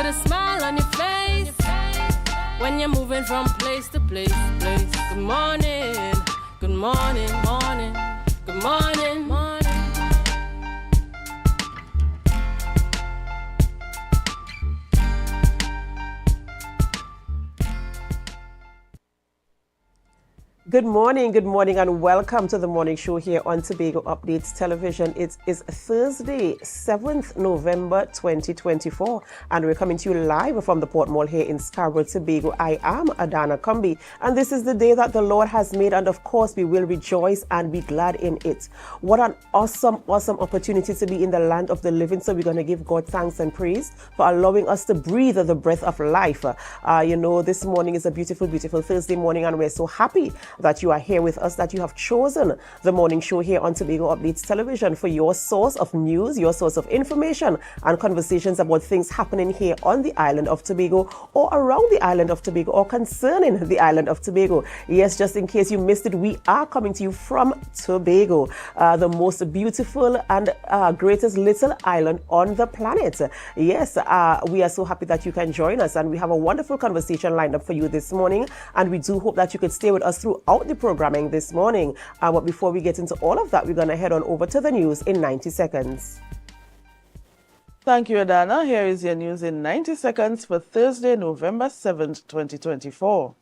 with a smile on your face. When you're moving from place to place. Good morning, good morning, morning, good morning, morning. Good morning, and welcome to the morning show here on Tobago Updates Television. It is Thursday, 7th November 2024, and we're coming to you live from the Port Mall here in Scarborough, Tobago. I am Adana Kumbi, and this is the day that the Lord has made, and of course we will rejoice and be glad in it. What an awesome opportunity to be in the land of the living, so we're going to give God thanks and praise for allowing us to breathe the breath of life. This morning is a beautiful Thursday morning, and we're so happy that you are here with us, that you have chosen the morning show here on Tobago Updates Television for your source of news, your source of information and conversations about things happening here on the island of Tobago or around the island of Tobago or concerning the island of Tobago. Yes, just in case you missed it, we are coming to you from Tobago, the most beautiful and greatest little island on the planet. Yes, we are so happy that you can join us, and we have a wonderful conversation lined up for you this morning, and we do hope that you could stay with us throughout the programming this morning. But before we get into all of that, we're going to head on over to the news in 90 seconds. Thank you, Adana. Here is your news in 90 seconds for Thursday, November 7th, 2024.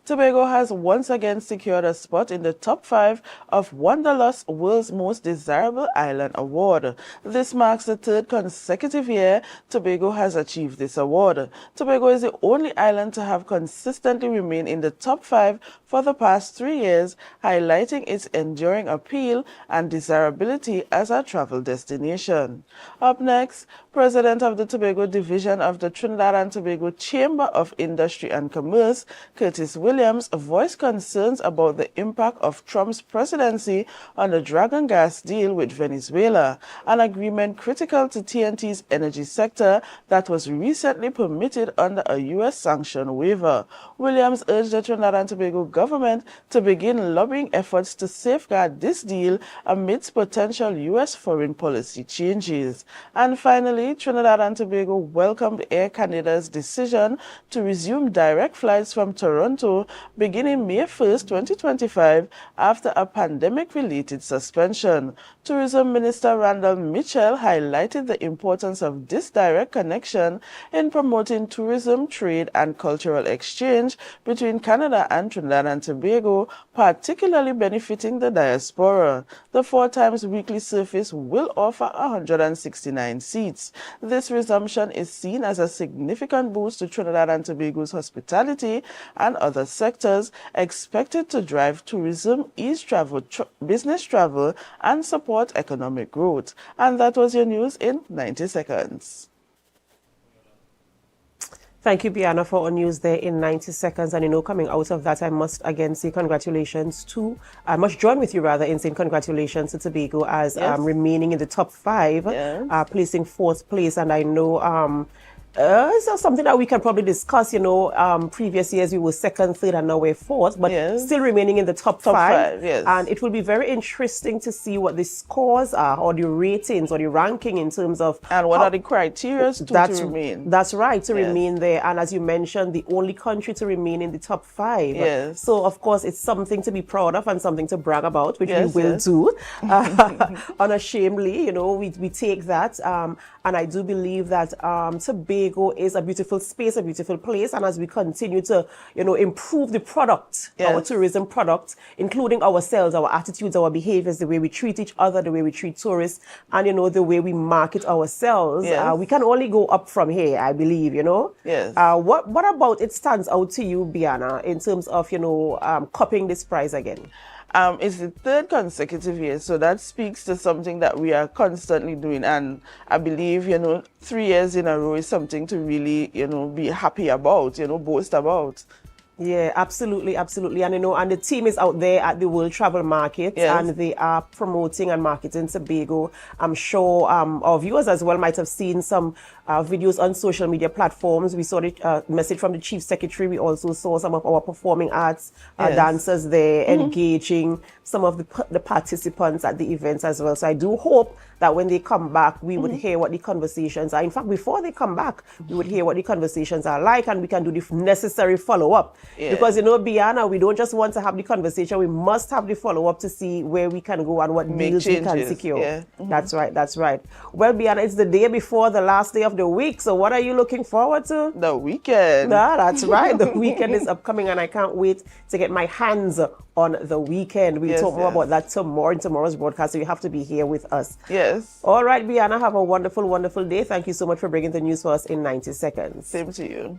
Tobago has once again secured a spot in the top 5 of Wanderlust World's Most Desirable Island Award. This marks the 3rd consecutive year Tobago has achieved this award. Tobago is the only island to have consistently remained in the top 5 for the past 3 years, highlighting its enduring appeal and desirability as a travel destination. Up next, President of the Tobago Division of the Trinidad and Tobago Chamber of Industry and Commerce, Curtis Williams, voiced concerns about the impact of Trump's presidency on the Dragon gas deal with Venezuela, an agreement critical to TNT's energy sector that was recently permitted under a U.S. sanction waiver. Williams urged the Trinidad and Tobago government to begin lobbying efforts to safeguard this deal amidst potential U.S. foreign policy changes. And finally, Trinidad and Tobago welcomed Air Canada's decision to resume direct flights from Toronto beginning May 1st, 2025, after a pandemic-related suspension. Tourism Minister Randall Mitchell highlighted the importance of this direct connection in promoting tourism, trade, and cultural exchange between Canada and Trinidad and Tobago, particularly benefiting the diaspora. The 4 times weekly service will offer 169 seats. This resumption is seen as a significant boost to Trinidad and Tobago's hospitality and other sectors, expected to drive tourism, ease travel, business travel, and support economic growth. And that was your news in 90 seconds. Thank you, Biana, for our news there in 90 seconds. And, coming out of that, I must again say congratulations I must join with you, rather, in saying congratulations to Tobago as remaining in the top 5, placing 4th place. And I know it's something that we can probably discuss. Previous years we were 2nd, 3rd, and now we're 4th, but still remaining in the top 5. Yes. And it will be very interesting to see what the scores are, or the ratings, or the ranking in terms of and what are the criteria to remain. That's right, to remain there. And as you mentioned, the only country to remain in the top 5. Yes. So of course it's something to be proud of and something to brag about, which we will do unashamedly. We take that. And I do believe that Tobago is a beautiful space, a beautiful place. And as we continue to, improve the product, our tourism product, including ourselves, our attitudes, our behaviors, the way we treat each other, the way we treat tourists, and, the way we market ourselves, we can only go up from here, I believe, Yes. What about it stands out to you, Biana, in terms of, copying this prize again? It's the 3rd consecutive year, so that speaks to something that we are constantly doing. And I believe, 3 years in a row is something to really, be happy about, boast about. Yeah, absolutely, absolutely. And and the team is out there at the World Travel Market, Yes. and they are promoting and marketing Tobago. I'm sure our viewers as well might have seen some videos on social media platforms. We saw the message from the Chief Secretary. We also saw some of our performing arts Yes. dancers there engaging some of the participants at the events as well. So I do hope that when they come back, we would hear what the conversations are. In fact, before they come back, we would hear what the conversations are like, and we can do the necessary follow-up. Yeah. Because, Biana, we don't just want to have the conversation, we must have the follow-up to see where we can go and what deals we can changes. secure. Yeah. That's right, that's right. Well, Biana, it's the day before the last day of the week, so what are you looking forward to? The weekend. Yeah, that's right. The weekend is upcoming, and I can't wait to get my hands on the weekend. We'll Yes, talk more yes. about that tomorrow in tomorrow's broadcast, so you have to be here with us. Yes. All right, Biana, have a wonderful, wonderful day. Thank you so much for bringing the news for us in 90 seconds. Same to you.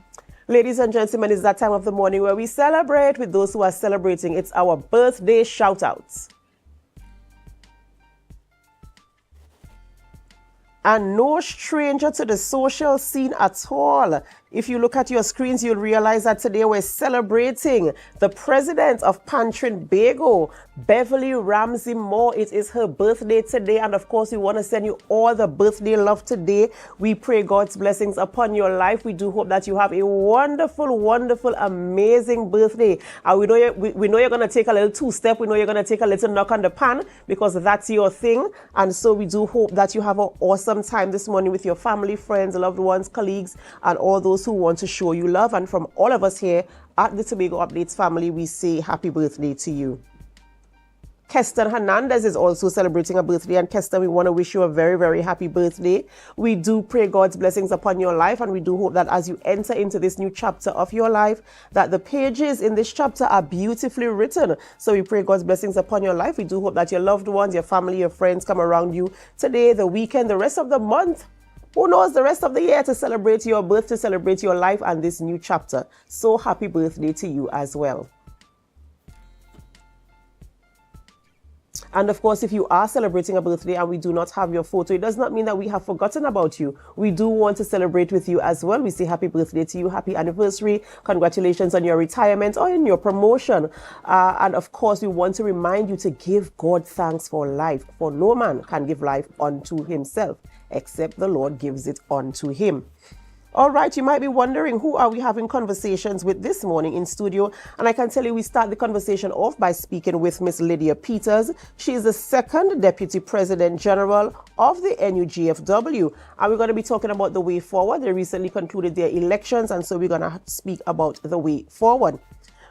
Ladies and gentlemen, it's that time of the morning where we celebrate with those who are celebrating. It's our birthday shout-outs. And no stranger to the social scene at all. If you look at your screens, you'll realize that today we're celebrating the president of Trinbago, Beverly Ramsey Moore. It is her birthday today, and of course, we want to send you all the birthday love today. We pray God's blessings upon your life. We do hope that you have a wonderful, wonderful, amazing birthday. And we know you're going to take a little two-step. We know you're going to take a little knock on the pan because that's your thing. And so we do hope that you have an awesome time this morning with your family, friends, loved ones, colleagues, and all those who want to show you love. And from all of us here at the Tobago Updates family, we say happy birthday to you. Keston Hernandez is also celebrating a birthday, and Keston, we want to wish you a very, very happy birthday. We do pray God's blessings upon your life, and we do hope that as you enter into this new chapter of your life, that the pages in this chapter are beautifully written. So we pray God's blessings upon your life. We do hope that your loved ones, your family, your friends come around you today, the weekend, the rest of the month. Who knows, the rest of the year to celebrate your birth, to celebrate your life and this new chapter. So happy birthday to you as well. And of course, if you are celebrating a birthday and we do not have your photo, it does not mean that we have forgotten about you. We do want to celebrate with you as well. We say happy birthday to you, happy anniversary, congratulations on your retirement or in your promotion. And of course, we want to remind you to give God thanks for life, for no man can give life unto himself, except the Lord gives it unto him. All right, you might be wondering, who are we having conversations with this morning in studio? And I can tell you, we start the conversation off by speaking with Miss Lydia Peters. She is the second Deputy President General of the NUGFW. And we're going to be talking about the way forward. They recently concluded their elections, and so we're going to speak about the way forward.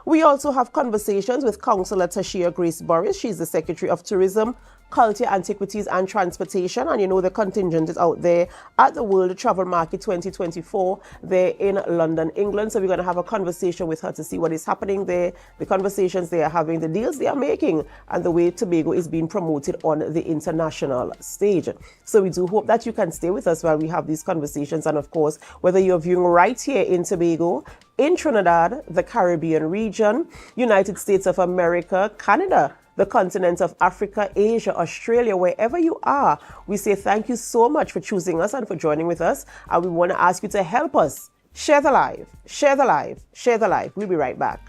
We also have conversations with Councillor Tashia Grace Burris. She's the Secretary of Tourism, Culture, Antiquities and Transportation, and the contingent is out there at the World Travel Market 2024 there in London, England. So we're going to have a conversation with her to see what is happening there, the conversations they are having, the deals they are making, and the way Tobago is being promoted on the international stage. So we do hope that you can stay with us while we have these conversations, and of course, whether you're viewing right here in Tobago, in Trinidad, the Caribbean region, United States of America, Canada, the continent of Africa, Asia, Australia, wherever you are, we say thank you so much for choosing us and for joining with us. And we want to ask you to help us share the live, share the live, share the live. We'll be right back.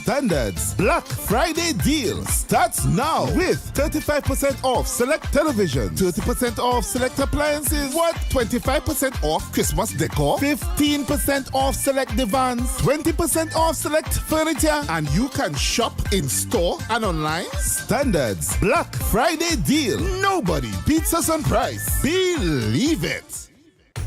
Standards Black Friday deal starts now with 35% off select television, 30% off select appliances, 25% off Christmas decor, 15% off select divans, 20% off select furniture, and you can shop in store and online. Standards Black Friday deal. Nobody beats us on price. Believe it.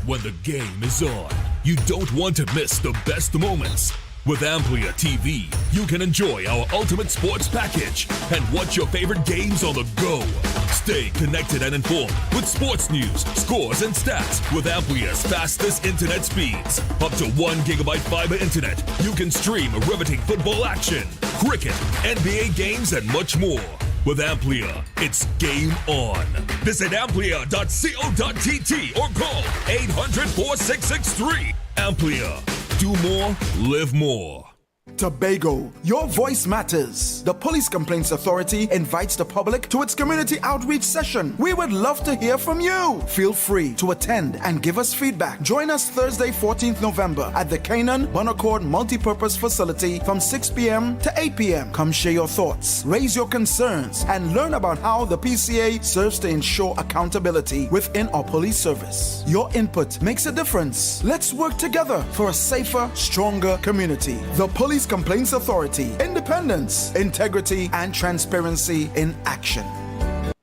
When the game is on, you don't want to miss the best moments. With Amplia TV, you can enjoy our ultimate sports package and watch your favorite games on the go. Stay connected and informed with sports news, scores, and stats with Amplia's fastest internet speeds. Up to 1 GB fiber internet, you can stream riveting football action, cricket, NBA games, and much more. With Amplia, it's game on. Visit amplia.co.tt or call 800-4663. Amplia. Do more, live more. Tobago, your voice matters. The Police Complaints Authority invites the public to its community outreach session. We would love to hear from you. Feel free to attend and give us feedback. Join us Thursday, 14th November at the Canaan Bonaccord Multipurpose Facility from 6 p.m. to 8 p.m. Come share your thoughts, raise your concerns, and learn about how the PCA serves to ensure accountability within our police service. Your input makes a difference. Let's work together for a safer, stronger community. The Police Complaints Authority. Independence, integrity, and transparency in action.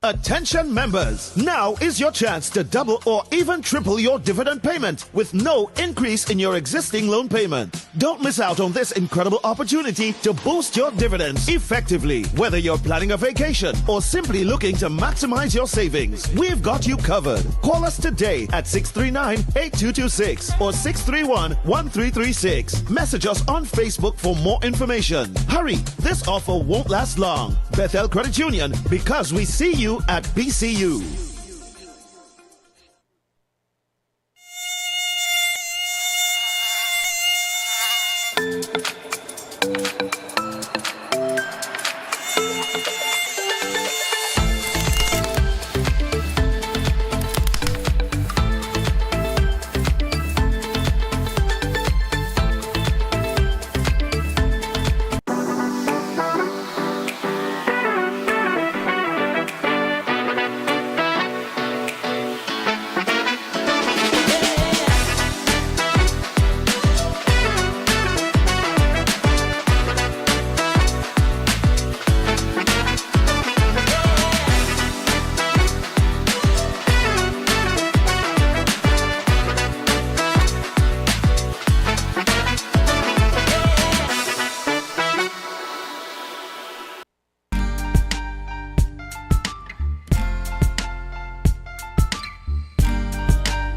Attention members, now is your chance to double or even triple your dividend payment with no increase in your existing loan payment. Don't miss out on this incredible opportunity to boost your dividends effectively. Whether you're planning a vacation or simply looking to maximize your savings, we've got you covered. Call us today at 639-8226 or 631-1336. Message us on Facebook for more information. Hurry, this offer won't last long. Bethel Credit Union, because we see you at BCU.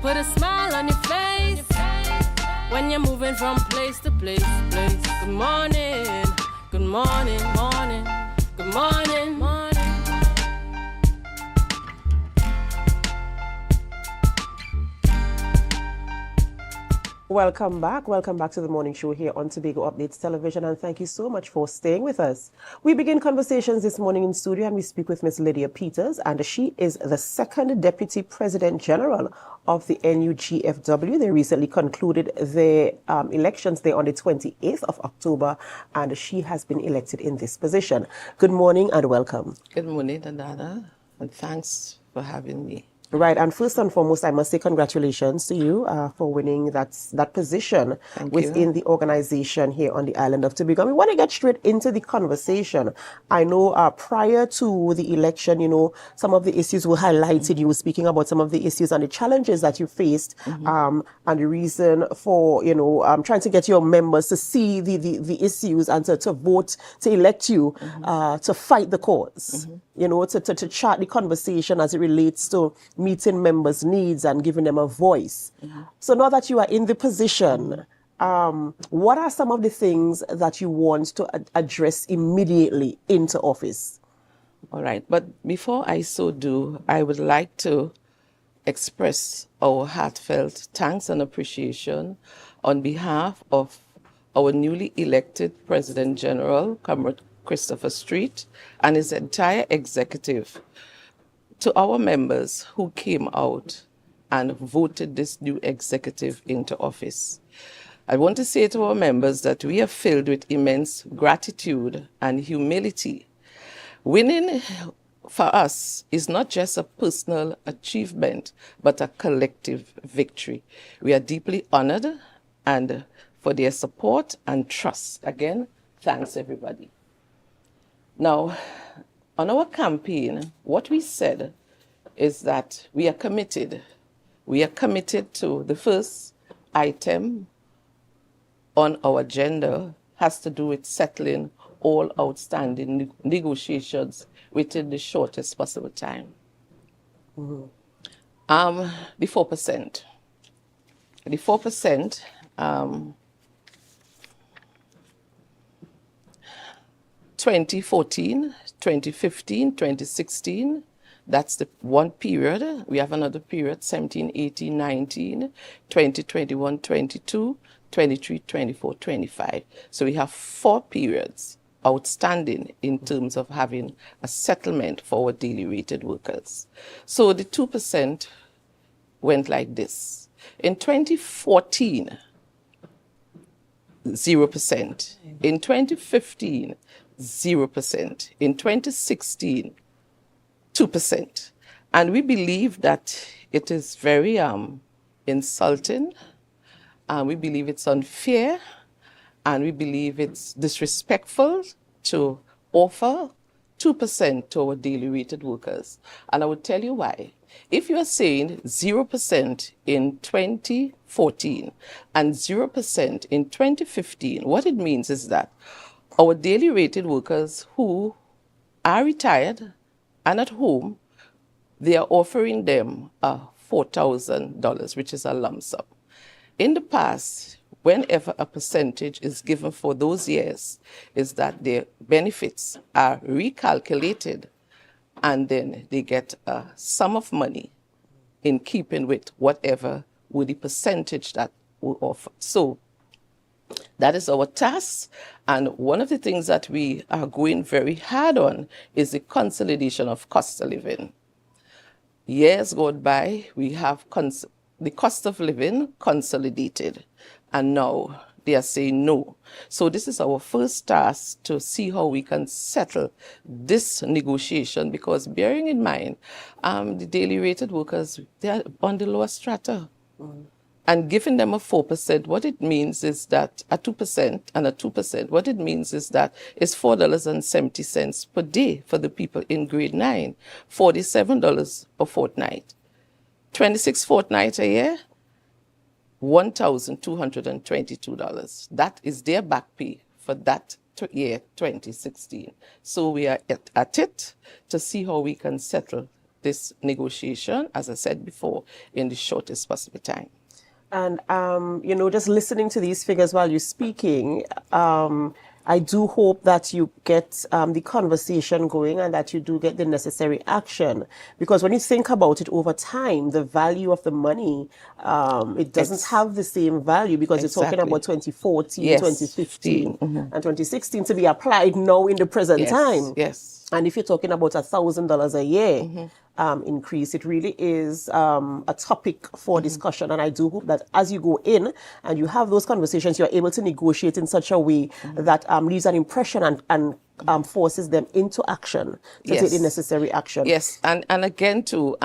Put a smile on your face when you're moving from place to place. Good morning, good morning, morning, good morning, morning. Welcome back to the morning show here on Tobago Updates Television, and thank you so much for staying with us. We begin conversations this morning in studio and we speak with Miss Lydia Peters, and she is the second Deputy President General of the NUGFW. They recently concluded their elections there on the 28th of October, and she has been elected in this position. Good morning and welcome. Good morning, Dada, and thanks for having me. Right, and first and foremost, I must say congratulations to you for winning that position within the organization here on the island of Tobago. We want to get straight into the conversation. I know prior to the election, you know, some of the issues were highlighted. You were speaking about some of the issues and the challenges that you faced, and the reason for, you know, trying to get your members to see the issues and to vote, to elect you, to fight the cause, you know, to chart the conversation as it relates to meeting members' needs and giving them a voice. So now that you are in the position, what are some of the things that you want to address immediately into office? All right, but before I so do, I would like to express our heartfelt thanks and appreciation on behalf of our newly elected President General, Comrade Christopher Street, and his entire executive, to our members who came out and voted this new executive into office. I want to say to our members that we are filled with immense gratitude and humility. Winning for us is not just a personal achievement, but a collective victory. We are deeply honored and for their support and trust. Again, thanks everybody. Now, on our campaign, what we said is that we are committed. We are committed to the first item on our agenda has to do with settling all outstanding negotiations within the shortest possible time. The 4%. The 4%, 2014, 2015, 2016, that's the one period. We have another period, 17, 18, 19, 20, 21, 22, 23, 24, 25. So we have 4 periods outstanding in terms of having a settlement for our daily rated workers. So the 2% went like this. In 2014, 0%. In 2015, 0%. In 2016, 2%. And we believe that it is very insulting, and we believe it's unfair, and we believe it's disrespectful to offer 2% to our daily rated workers. And I would tell you why. If you are saying 0% in 2014 and 0% in 2015, what it means is that our daily rated workers who are retired and at home, they are offering them $4,000, which is a lump sum. In the past, whenever a percentage is given for those years, is that their benefits are recalculated and then they get a sum of money in keeping with whatever with the percentage that we offer. So that is our task. And one of the things that we are going very hard on is the consolidation of cost of living. Years gone by, we have the cost of living consolidated, and now they are saying no. So this is our first task, to see how we can settle this negotiation, because bearing in mind, the daily rated workers, they are on the lower strata. And giving them a 4%, what it means is that a 2% and a 2%, what it means is that it's $4.70 per day for the people in grade 9, $47 a fortnight, 26 fortnights a year, $1,222. That is their back pay for that year 2016. So we are at it to see how we can settle this negotiation, as I said before, in the shortest possible time. And, just listening to these figures while you're speaking, I do hope that you get the conversation going and that you do get the necessary action. Because when you think about it over time, the value of the money, it doesn't have the same value, because you're talking about 2014, yes, 2015, and 2016 to be applied now in the present time. Yes. And if you're talking about $1,000 a year increase, it really is a topic for discussion. And I do hope that as you go in and you have those conversations, you're able to negotiate in such a way that leaves an impression and forces them into action to take the necessary action. Yes, and again too,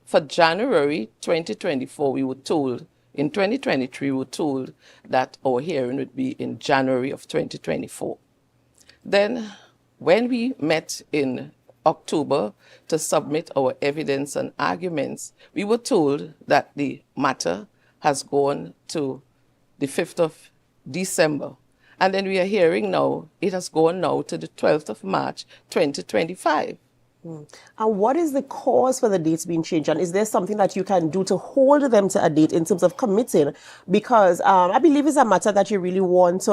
for January 2024, we were told, in 2023, we were told that our hearing would be in January of 2024. Then, when we met in October to submit our evidence and arguments, we were told that the matter has gone to the 5th of December. And then we are hearing now, it has gone now to the 12th of March, 2025. And what is the cause for the dates being changed? And is there something that you can do to hold them to a date in terms of committing? Because I believe it's a matter that you really want to,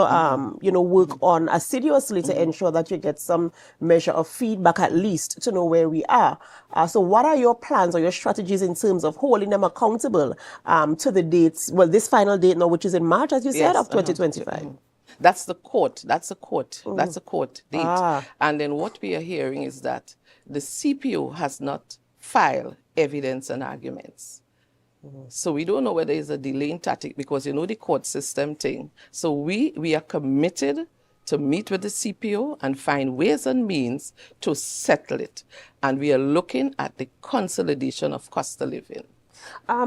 work on assiduously to ensure that you get some measure of feedback, at least, to know where we are. So what are your plans or your strategies in terms of holding them accountable to the dates? Well, this final date now, which is in March, as you said, of 2025. That's the court. That's a court. That's a court date. And then what we are hearing is that the CPO has not filed evidence and arguments. So we don't know whether it's a delaying tactic, because the court system thing. So we are committed to meet with the CPO and find ways and means to settle it. And we are looking at the consolidation of cost of living.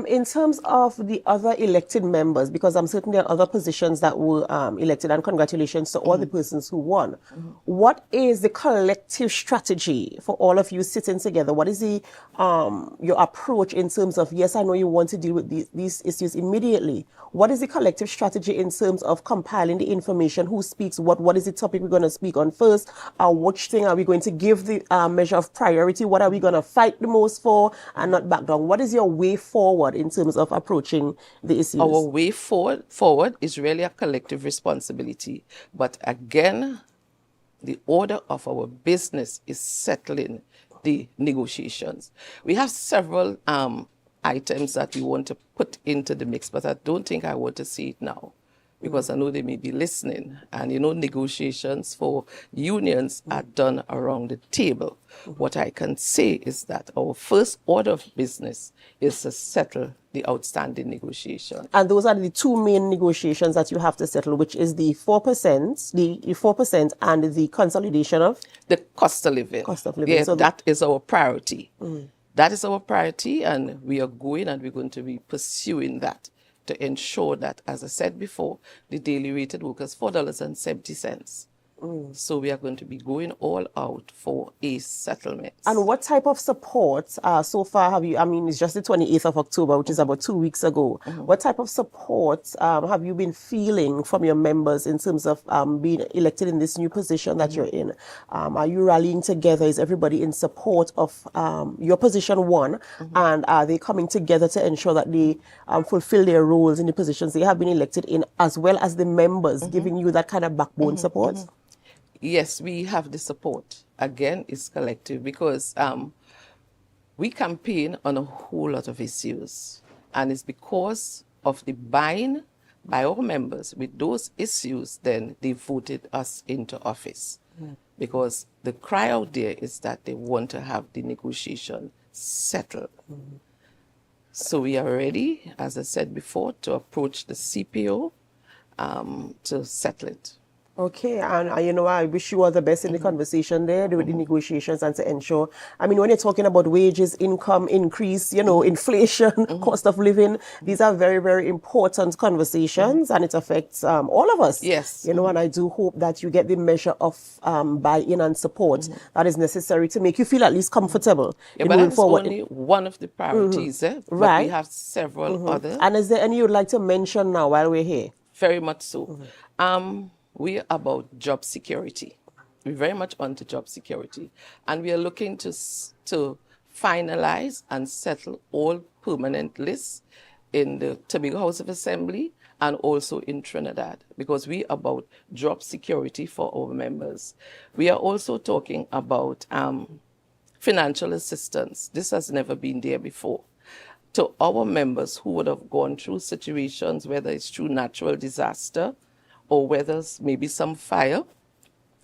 In terms of the other elected members, because I'm certain there are other positions that were elected, and congratulations to all the persons who won. What is the collective strategy for all of you sitting together? What is the your approach in terms of, yes, I know you want to deal with these issues immediately. What is the collective strategy in terms of compiling the information? Who speaks what? What is the topic we're going to speak on first? Which thing are we going to give the measure of priority? What are we going to fight the most for and not back down? What is your way forward in terms of approaching the issues? Our way forward is really a collective responsibility. But again, the order of our business is settling the negotiations. We have several items that we want to put into the mix, but I don't think I want to see it now. because I know they may be listening. And, you know, negotiations for unions are done around the table. What I can say is that our first order of business is to settle the outstanding negotiation. And those are the two main negotiations that you have to settle, which is the 4%, the 4% and the consolidation of? The cost of living. Cost of living. Yeah, So that is our priority. That is our priority, and we are going and we're going to be pursuing that to ensure that, as I said before, the daily rated workers $4.70. So we are going to be going all out for a settlement. And what type of support so far have you, I mean, it's just the 28th of October, which is about 2 weeks ago. What type of support have you been feeling from your members in terms of being elected in this new position that you're in? Are you rallying together? Is everybody in support of your position one? And are they coming together to ensure that they fulfill their roles in the positions they have been elected in, as well as the members giving you that kind of backbone support? Yes, we have the support. Again, it's collective because we campaign on a whole lot of issues. And it's because of the buy-in by our members with those issues, then they voted us into office. Because the cry out there is that they want to have the negotiation settled. So we are ready, as I said before, to approach the CPO to settle it. Okay, and you know, I wish you all the best in the conversation there with the negotiations and to ensure, I mean, when you're talking about wages, income increase, you know, inflation, cost of living, these are very, very important conversations and it affects all of us. Yes. You know, and I do hope that you get the measure of buy-in and support that is necessary to make you feel at least comfortable in but moving that's forward. only one of the priorities, but Right. we have several others. And is there any you'd like to mention now while we're here? Very much so. We're about job security. We're very much onto job security. And we are looking to finalize and settle all permanent lists in the Tobago House of Assembly and also in Trinidad, because we are about job security for our members. We are also talking about financial assistance. This has never been there before. To our members who would have gone through situations, whether it's through natural disaster, or whether it's maybe some fire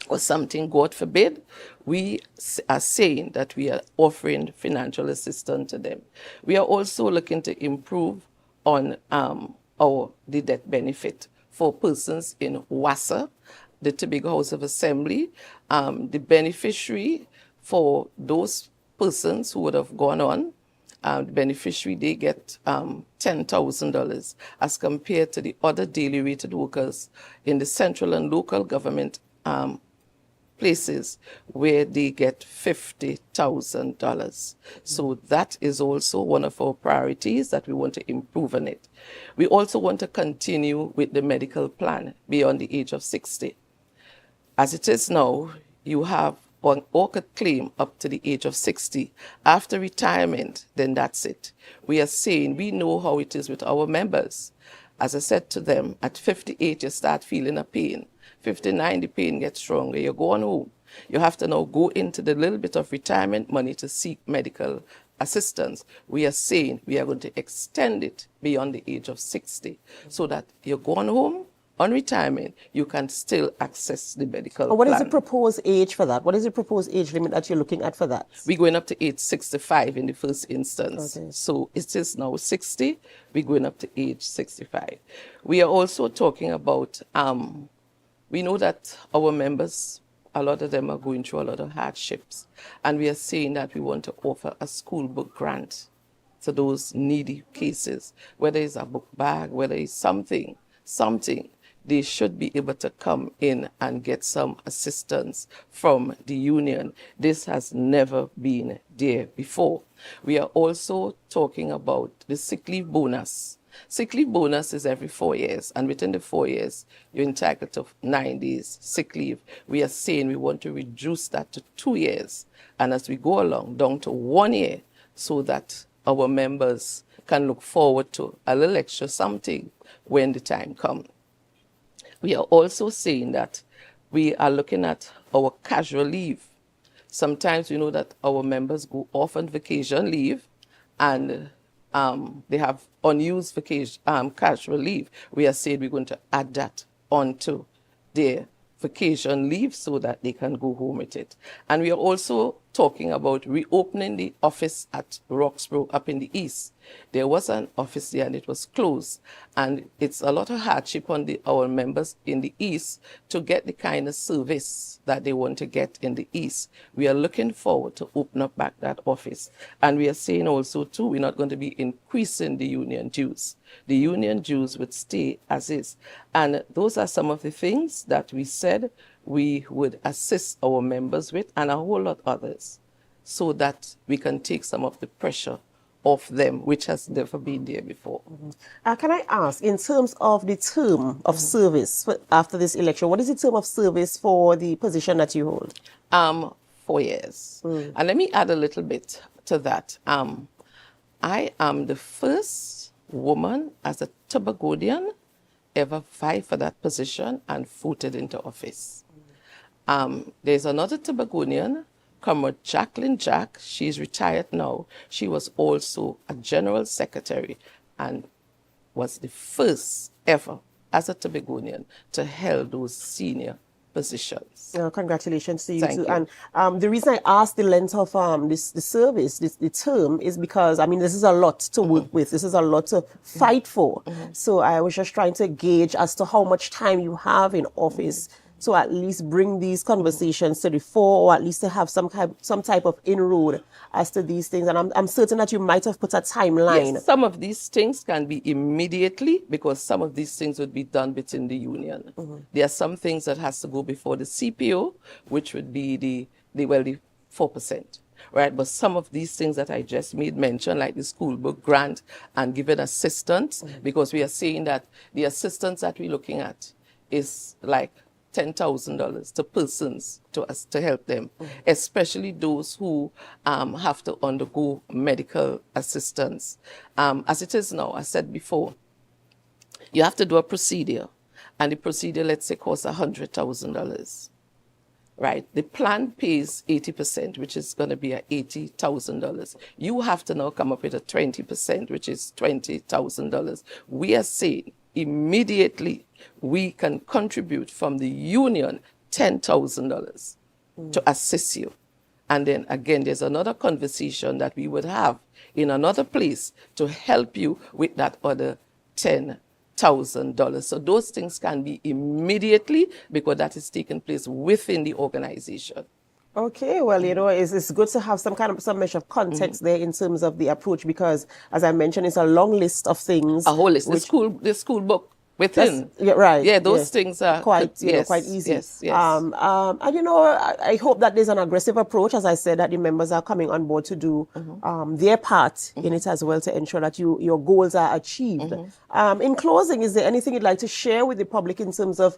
or something, God forbid, we are saying that we are offering financial assistance to them. We are also looking to improve on the death benefit for persons in WASA, the Tobago House of Assembly. The beneficiary for those persons who would have gone on, the beneficiary, they get $10,000 as compared to the other daily rated workers in the central and local government places where they get $50,000. So that is also one of our priorities that we want to improve on it. We also want to continue with the medical plan beyond the age of 60. As it is now, you have one orchid claim up to the age of 60. After retirement, then that's it. We are saying we know how it is with our members. As I said to them, at 58, you start feeling a pain. 59, the pain gets stronger. You're going home. You have to now go into the little bit of retirement money to seek medical assistance. We are saying we are going to extend it beyond the age of 60 so that you're going home, on retirement, you can still access the medical What plan. is the proposed age for that? What is the proposed age limit that you're looking at for that? We're going up to age 65 in the first instance. Okay. So it is now 60. We're going up to age 65. We are also talking about, we know that our members, a lot of them are going through a lot of hardships. And we are saying that we want to offer a school book grant to those needy cases, whether it's a book bag, whether it's something, they should be able to come in and get some assistance from the union. This has never been there before. We are also talking about the sick leave bonus. Sick leave bonus is every 4 years, and within the 4 years, you're entitled to 9 days sick leave. We are saying we want to reduce that to 2 years, and as we go along, down to 1 year, so that our members can look forward to a little extra something when the time comes. We are also saying that we are looking at our casual leave. Sometimes we know that our members go off on vacation leave and they have unused vacation, cash relief. We are saying we're going to add that onto their vacation leave so that they can go home with it. And we are also talking about reopening the office at Roxborough up in the east. There was an office there and it was closed. And it's a lot of hardship on our members in the east to get the kind of service that they want to get in the east. We are looking forward to open up back that office. And we are saying also too, we're not going to be increasing the union dues. The union dues would stay as is. And those are some of the things that we said we would assist our members with, and a whole lot others, so that we can take some of the pressure off them, which has never been there before. Can I ask, in terms of the term of service after this election, what is the term of service for the position that you hold? 4 years. And let me add a little bit to that. I am the first woman as a Tobagonian ever vie for that position and voted into office. There's another Tobagonian, Comrade Jacqueline Jack. She's retired now. She was also a general secretary and was the first ever as a Tobagonian to hold those senior positions. Congratulations to you Thank too. you. And the reason I asked the length of the service, the term, is because, I mean, this is a lot to work with. This is a lot to fight for. So I was just trying to gauge as to how much time you have in office to at least bring these conversations to the fore, or at least to have some type of inroad as to these things. And I'm certain that you might have put a timeline. Yes, some of these things can be immediately, because some of these things would be done within the union. There are some things that has to go before the CPO, which would be the 4%. Right, but some of these things that I just made mention, like the school book grant and giving assistance, because we are saying that the assistance that we're looking at is like $10,000 to persons to help them, especially those who have to undergo medical assistance. As it is now, I said before, you have to do a procedure, and the procedure, let's say, costs $100,000. Right, the plan pays 80%, which is going to be at $80,000. You have to now come up with a 20%, which is $20,000. We are saying immediately we can contribute from the union $10,000 to assist you. And then again, there's another conversation that we would have in another place to help you with that other $10,000. So those things can be immediately, because that is taking place within the organization. Okay, well, you know, it's good to have some measure of context there in terms of the approach, because, as I mentioned, it's a long list of things. A whole list. The school book within. Yeah, right. Yeah, those things are quite, yes, quite easy. Yes. And you know, I hope that there's an aggressive approach, as I said, that the members are coming on board to do their part in it as well, to ensure that your goals are achieved. In closing, is there anything you'd like to share with the public in terms of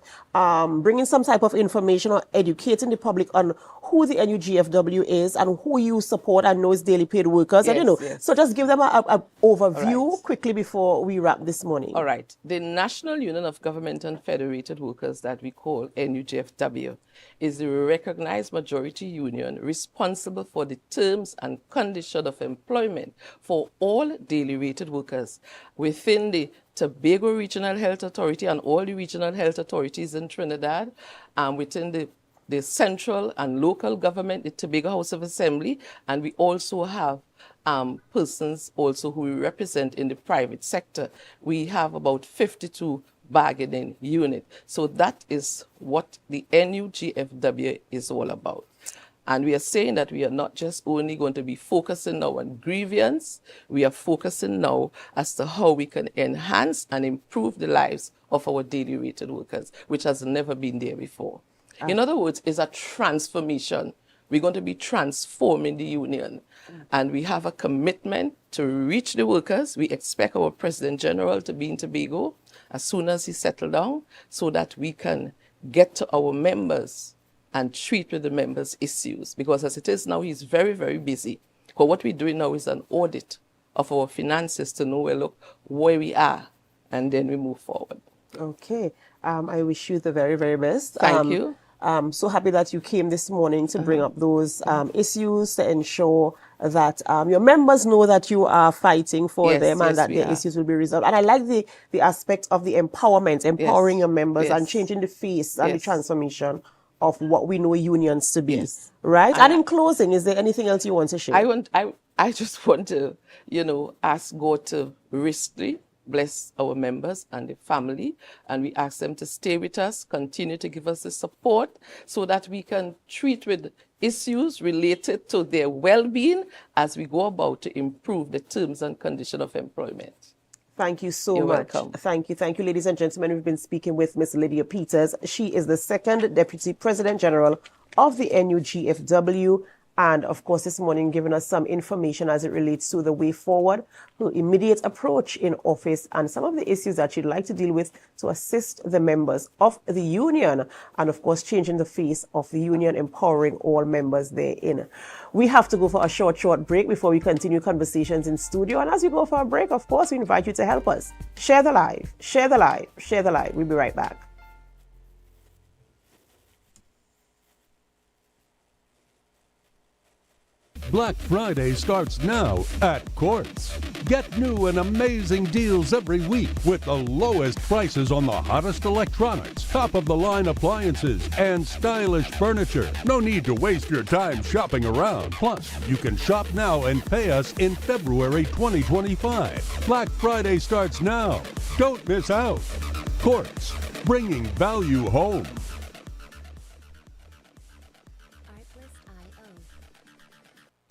bringing some type of information or educating the public on who the NUGFW is and who you support and know is daily paid workers? Yes, and, you know, yes. so just give them an overview quickly before we wrap this morning. All right. The National Union of Government and Federated Workers, that we call NUGFW, is the recognized majority union responsible for the terms and conditions of employment for all daily rated workers within the Tobago Regional Health Authority and all the regional health authorities in Trinidad, within the central and local government, the Tobago House of Assembly, and we also have persons also who we represent in the private sector. We have about 52 bargaining units. So that is what the NUGFW is all about. And we are saying that we are not just only going to be focusing now on grievance, we are focusing now as to how we can enhance and improve the lives of our daily rated workers, which has never been there before. In other words, it's a transformation. We're going to be transforming the union. And we have a commitment to reach the workers. We expect our President General to be in Tobago as soon as he settles down, so that we can get to our members and treat with the members' issues. Because as it is now, he's very, very busy. Because what we're doing now is an audit of our finances to know where we are, and then we move forward. Okay. I wish you the very, very best. Thank you. So happy that you came this morning to bring up those issues to ensure that your members know that you are fighting for them and that their issues will be resolved. And I like the aspect of the empowerment, empowering your members and changing the face and the transformation of what we know unions to be. Right? And in closing, is there anything else you want to share? I just want to, ask God to richly bless our members and the family, and we ask them to stay with us, continue to give us the support so that we can treat with issues related to their well-being as we go about to improve the terms and conditions of employment. Thank you so You're much. welcome. Thank you, ladies and gentlemen. We've been speaking with Miss Lydia Peters. She is the second Deputy President General of the NUGFW. And of course, this morning, giving us some information as it relates to the way forward, her immediate approach in office, and some of the issues that she'd like to deal with to assist the members of the union. And of course, changing the face of the union, empowering all members therein. We have to go for a short break before we continue conversations in studio. And as we go for a break, of course, we invite you to help us. Share the live, share the live, share the live. We'll be right back. Black Friday starts now at Courts. Get new and amazing deals every week with the lowest prices on the hottest electronics, top-of-the-line appliances, and stylish furniture. No need to waste your time shopping around. Plus, you can shop now and pay us in February 2025. Black Friday starts now. Don't miss out. Courts, bringing value home.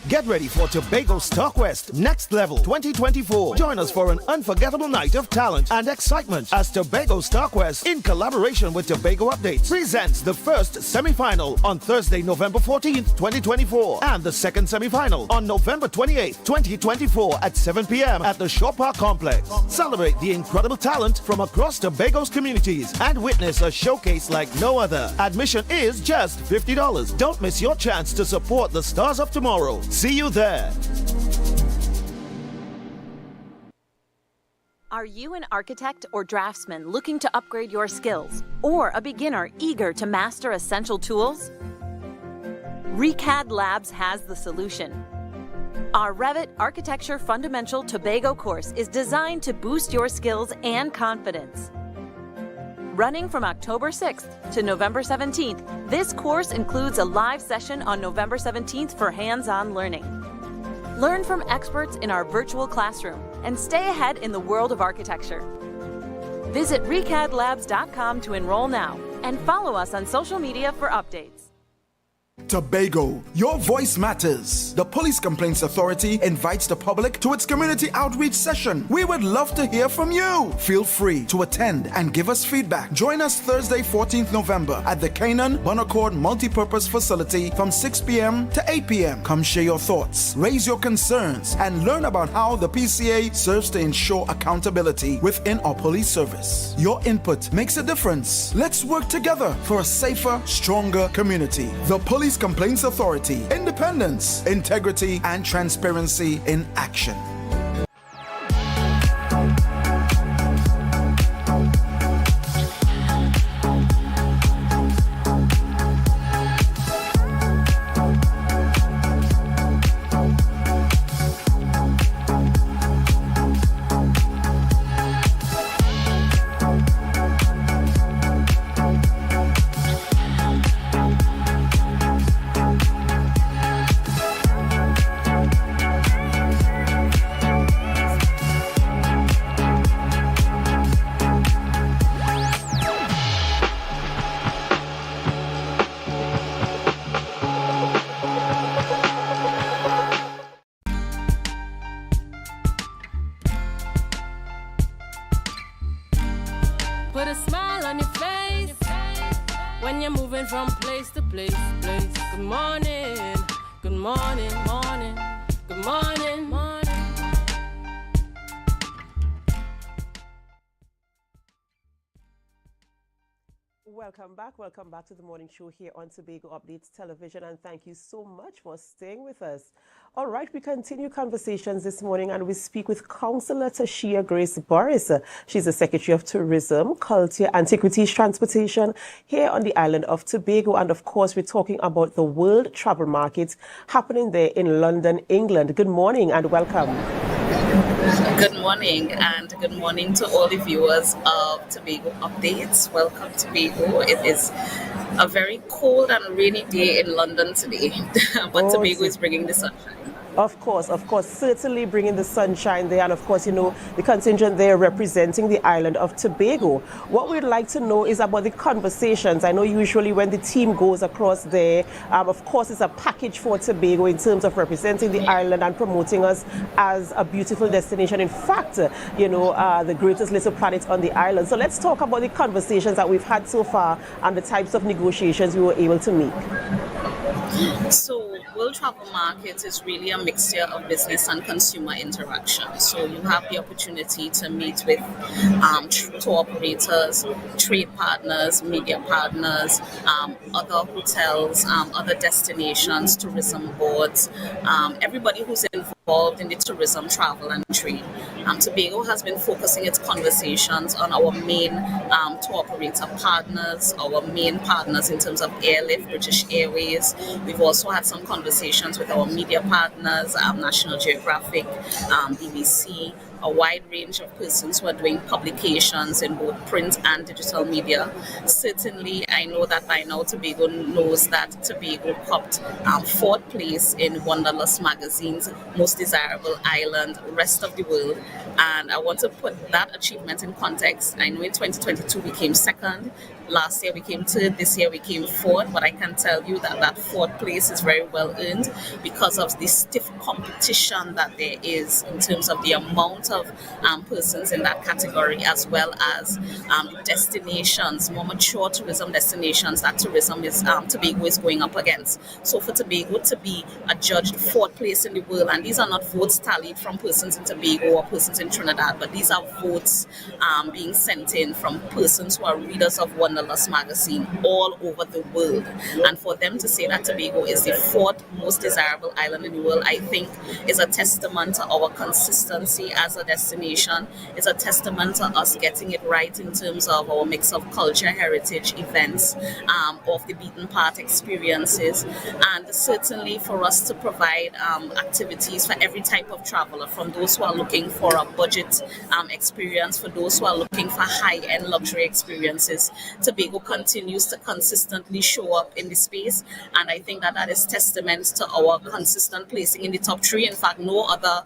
Get ready for Tobago Star Quest Next Level 2024. Join us for an unforgettable night of talent and excitement as Tobago Star Quest, in collaboration with Tobago Updates, presents the first semi-final on Thursday, November 14th, 2024, and the second semi-final on November 28th, 2024 at 7 p.m. at the Shore Park Complex. Celebrate the incredible talent from across Tobago's communities and witness a showcase like no other. Admission is just $50. Don't miss your chance to support the stars of tomorrow. See you there. Are you an architect or draftsman looking to upgrade your skills, or a beginner eager to master essential tools? ReCAD Labs has the solution. Our Revit Architecture Fundamental Tobago course is designed to boost your skills and confidence. Running from October 6th to November 17th, this course includes a live session on November 17th for hands-on learning. Learn from experts in our virtual classroom and stay ahead in the world of architecture. Visit recadlabs.com to enroll now and follow us on social media for updates. Tobago, your voice matters. The Police Complaints Authority invites the public to its community outreach session. We would love to hear from you. Feel free to attend and give us feedback. Join us Thursday, 14th November at the Canaan Bonaccord Multipurpose Facility from 6 p.m. to 8 p.m. Come share your thoughts, raise your concerns, and learn about how the PCA serves to ensure accountability within our police service. Your input makes a difference. Let's work together for a safer, stronger community. The Police Complaints Authority. Independence, integrity, and transparency in action. Put a smile on your face when you're moving from place to place. Good morning, good morning, morning, good morning, morning. welcome back. Welcome back to the morning show here on Tobago Updates Television, and thank you so much for staying with us. All right, we continue conversations this morning, and we speak with Councillor Tashia Grace Burris. She's the Secretary of Tourism, Culture, Antiquities, Transportation here on the island of Tobago, and of course, we're talking about the World Travel Market happening there in London, England. Good morning and welcome. Good morning, and good morning to all the viewers of Tobago Updates. Welcome to Tobago. It is a very cold and rainy day in London today, but Tobago is bringing the sunshine. Of course, certainly bringing the sunshine there. And of course, you know, the contingent there representing the island of Tobago. What we'd like to know is about the conversations. I know usually when the team goes across there, of course, it's a package for Tobago in terms of representing the island and promoting us as a beautiful destination. In fact, you know, the greatest little planet on the island. So let's talk about the conversations that we've had so far and the types of negotiations we were able to make. So, World Travel Market is really a mixture of business and consumer interaction. So, you have the opportunity to meet with tour operators, trade partners, media partners, other hotels, other destinations, tourism boards, everybody who's involved in the tourism, travel, and trade. Tobago has been focusing its conversations on our main tour operator partners, our main partners in terms of airlift, British Airways. We've also had some conversations with our media partners, National Geographic, BBC, a wide range of persons who are doing publications in both print and digital media. Certainly, I know that by now Tobago knows that Tobago popped 4th place in Wanderlust magazine's most desirable island, rest of the world. And I want to put that achievement in context. I know in 2022 we came 2nd. Last year we came 3rd, this year we came 4th, but I can tell you that that 4th place is very well earned because of the stiff competition that there is in terms of the amount of persons in that category, as well as destinations, more mature tourism destinations that Tobago is going up against. So for Tobago to be adjudged 4th place in the world, and these are not votes tallied from persons in Tobago or persons in Trinidad, but these are votes being sent in from persons who are readers of Wanderlust magazine all over the world. And for them to say that Tobago is the 4th most desirable island in the world, I think is a testament to our consistency as a destination. It's a testament to us getting it right in terms of our mix of culture, heritage, events, off the beaten path experiences, and certainly for us to provide activities for every type of traveler, from those who are looking for a budget experience, for those who are looking for high-end luxury experiences. Tobago continues to consistently show up in the space, and I think that is testament to our consistent placing in the top 3. In fact, no other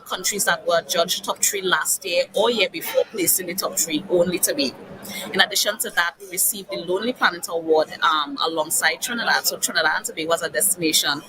countries that were judged top 3 last year or year before placed in the top 3, only Tobago. In addition to that, we received the Lonely Planet Award alongside Trinidad. So Trinidad and Tobago as a destination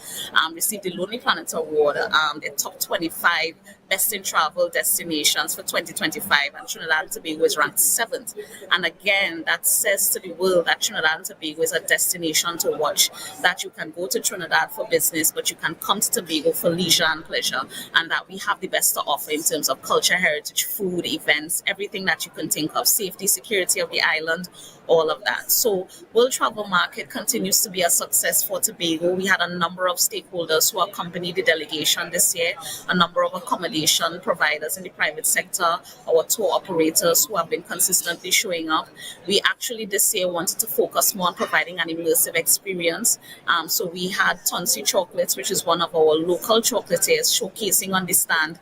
received the Lonely Planet Award, the top 25 best in travel destinations for 2025, and Trinidad and Tobago is ranked 7th. And again, that says to the world that Trinidad and Tobago is a destination to watch, that you can go to Trinidad for business, but you can come to Tobago for leisure and pleasure, and that we have the best to offer in terms of culture, heritage, food, events, everything that you can think of, safety, security of the island, all of that. So World Travel Market continues to be a success for Tobago. We had a number of stakeholders who accompanied the delegation this year, a number of accommodation providers in the private sector, our tour operators who have been consistently showing up. We actually this year wanted to focus more on providing an immersive experience. So we had Tonsi Chocolates, which is one of our local chocolatiers, showcasing on the stand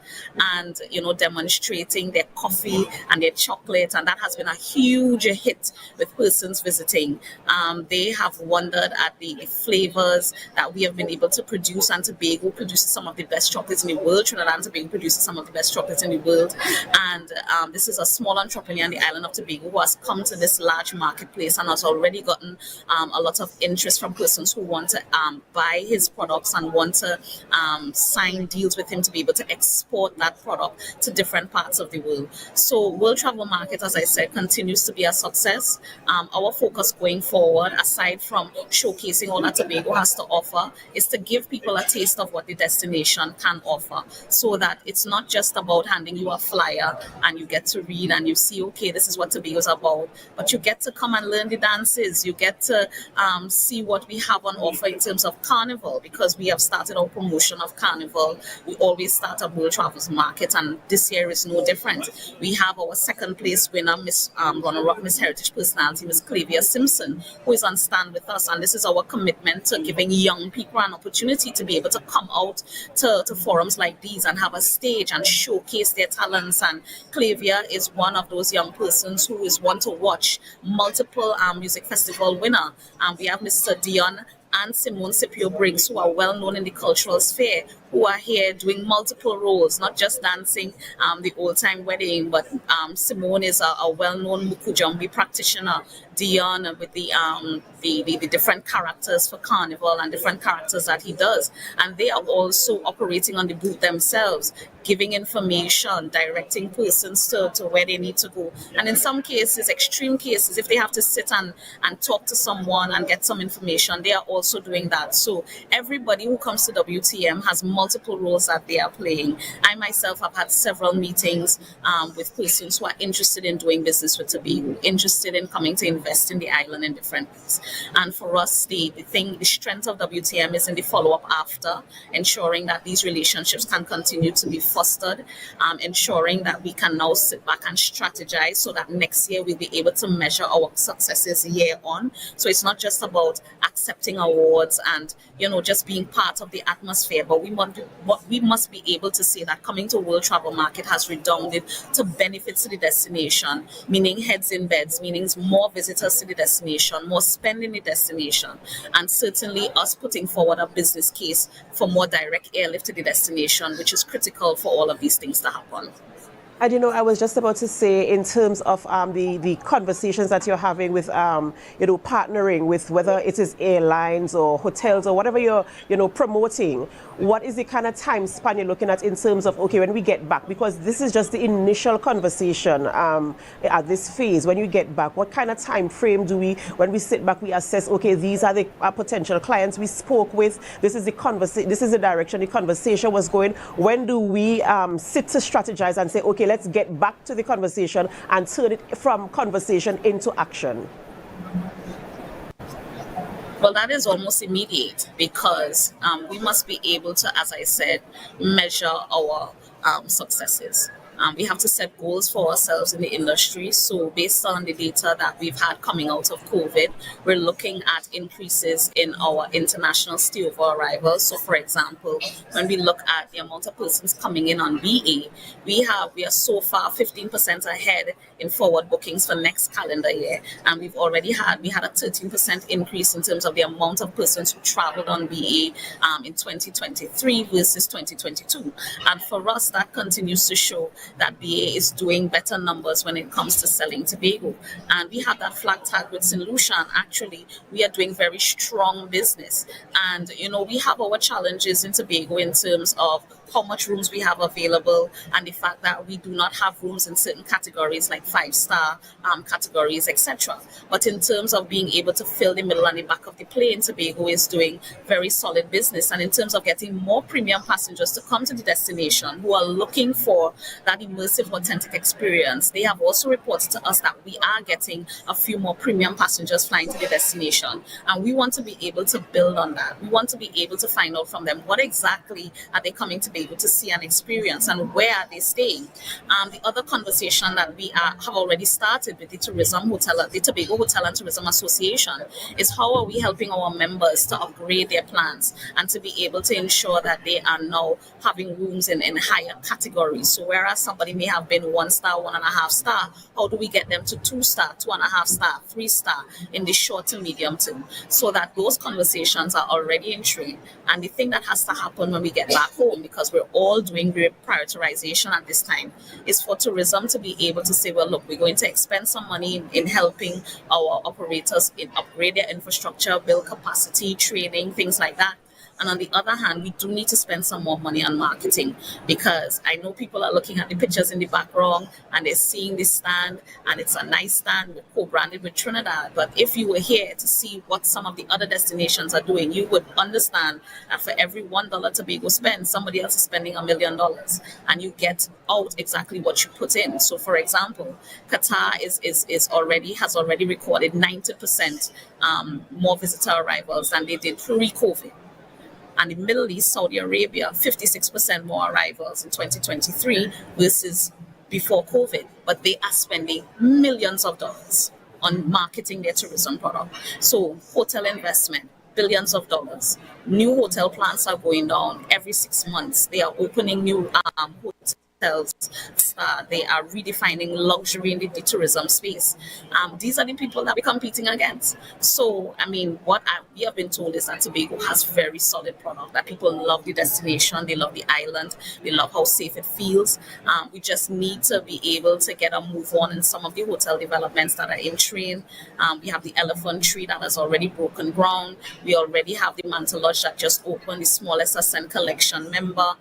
and, you know, demonstrating their coffee and their chocolate, and that has been a huge hit with persons visiting. They have wondered at the flavors that we have been able to produce, and Tobago produces some of the best chocolates in the world. Trinidad and Tobago produces some of the best chocolates in the world, and this is a small entrepreneur on the island of Tobago who has come to this large marketplace and has already gotten a lot of interest from persons who want to buy his products and want to sign deals with him to be able to export that product to different parts of the world. So World Travel Market, as I said, continues to be a success. Our focus going forward, aside from showcasing all that Tobago has to offer, is to give people a taste of what the destination can offer, so that it's not just about handing you a flyer and you get to read and you see, okay, this is what Tobago's about. But you get to come and learn the dances. You get to see what we have on offer in terms of carnival, because we have started our promotion of carnival. We always start at World Travels Market, and this year is no different. We have our second place winner, Miss Runner-Up Miss Heritage Personality, Miss Clavia Simpson, who is on stand with us. And this is our commitment to giving young people an opportunity to be able to come out to forums like these and have a stage and showcase their talents. And Clavia is one of those young persons who is one to watch. Multiple music festival winner. We have Mr. Dion and Simone Scipio Briggs, who are well known in the cultural sphere, who are here doing multiple roles, not just dancing the old time wedding, but Simone is a well-known Mukujambi practitioner. Dion with the different characters for Carnival and different characters that he does. And they are also operating on the booth themselves, giving information, directing persons to where they need to go. And in some cases, extreme cases, if they have to sit and talk to someone and get some information, they are also doing that. So everybody who comes to WTM has multiple roles that they are playing. I myself have had several meetings with persons who are interested in doing business with Tobago, interested in coming to invest in the island in different ways. And for us, the strength of WTM is in the follow-up after, ensuring that these relationships can continue to be fostered, ensuring that we can now sit back and strategize so that next year we'll be able to measure our successes year on. So it's not just about accepting awards and, just being part of the atmosphere, but we must be able to say that coming to World Travel Market has redounded to benefits to the destination, meaning heads in beds, meaning more visitors to the destination, more spend in the destination, and certainly us putting forward a business case for more direct airlift to the destination, which is critical for all of these things to happen. And I was just about to say, in terms of the conversations that you're having with, partnering with, whether it is airlines or hotels or whatever you're, promoting, what is the kind of time span you're looking at in terms of, okay, when we get back, because this is just the initial conversation at this phase. When you get back, what kind of time frame do we, when we sit back, we assess, okay, these are the potential clients we spoke with, this is the direction the conversation was going. When do we sit to strategize and say, okay, let's get back to the conversation and turn it from conversation into action? Well, that is almost immediate, because we must be able to, as I said, measure our successes. We have to set goals for ourselves in the industry. So based on the data that we've had coming out of COVID, we're looking at increases in our international stayover arrivals. So for example, when we look at the amount of persons coming in on BA, we are so far 15% ahead in forward bookings for next calendar year. And we had a 13% increase in terms of the amount of persons who traveled on BA in 2023 versus 2022. And for us, that continues to show that BA is doing better numbers when it comes to selling Tobago. And we have that flag tag with St. Lucia. Actually, we are doing very strong business. And, we have our challenges in Tobago in terms of how much rooms we have available and the fact that we do not have rooms in certain categories like 5-star categories, etc. But in terms of being able to fill the middle and the back of the plane, Tobago is doing very solid business. And in terms of getting more premium passengers to come to the destination who are looking for that immersive, authentic experience, they have also reported to us that we are getting a few more premium passengers flying to the destination. And we want to be able to build on that. We want to be able to find out from them what exactly are they coming to be able to see and experience, and where are they staying. The other conversation that we have already started with the Tobago Hotel and Tourism Association is how are we helping our members to upgrade their plans and to be able to ensure that they are now having rooms in higher categories. So whereas somebody may have been 1-star, 1.5 star, how do we get them to 2-star, 2.5 star, 3-star in the short to medium term, so that those conversations are already in train. And the thing that has to happen when we get back home, because we're all doing prioritization at this time, is for tourism to be able to say, well, look, we're going to expend some money in helping our operators upgrade their infrastructure, build capacity, training, things like that. And on the other hand, we do need to spend some more money on marketing, because I know people are looking at the pictures in the background and they're seeing this stand, and it's a nice stand co-branded with Trinidad. But if you were here to see what some of the other destinations are doing, you would understand that for every $1 Tobago spends, somebody else is spending $1 million, and you get out exactly what you put in. So, for example, Qatar has already recorded 90% more visitor arrivals than they did pre-COVID. And the Middle East, Saudi Arabia, 56% more arrivals in 2023 versus before COVID. But they are spending millions of dollars on marketing their tourism product. So hotel investment, billions of dollars. New hotel plants are going down every 6 months. They are opening new hotels. They are redefining luxury in the tourism space. These are the people that we're competing against. So, I mean, we have been told is that Tobago has very solid product, that people love the destination, they love the island, they love how safe it feels. We just need to be able to get a move on in some of the hotel developments that are in train. We have the Elephant Tree that has already broken ground. We already have the Mantle Lodge that just opened, the smallest Ascent Collection member.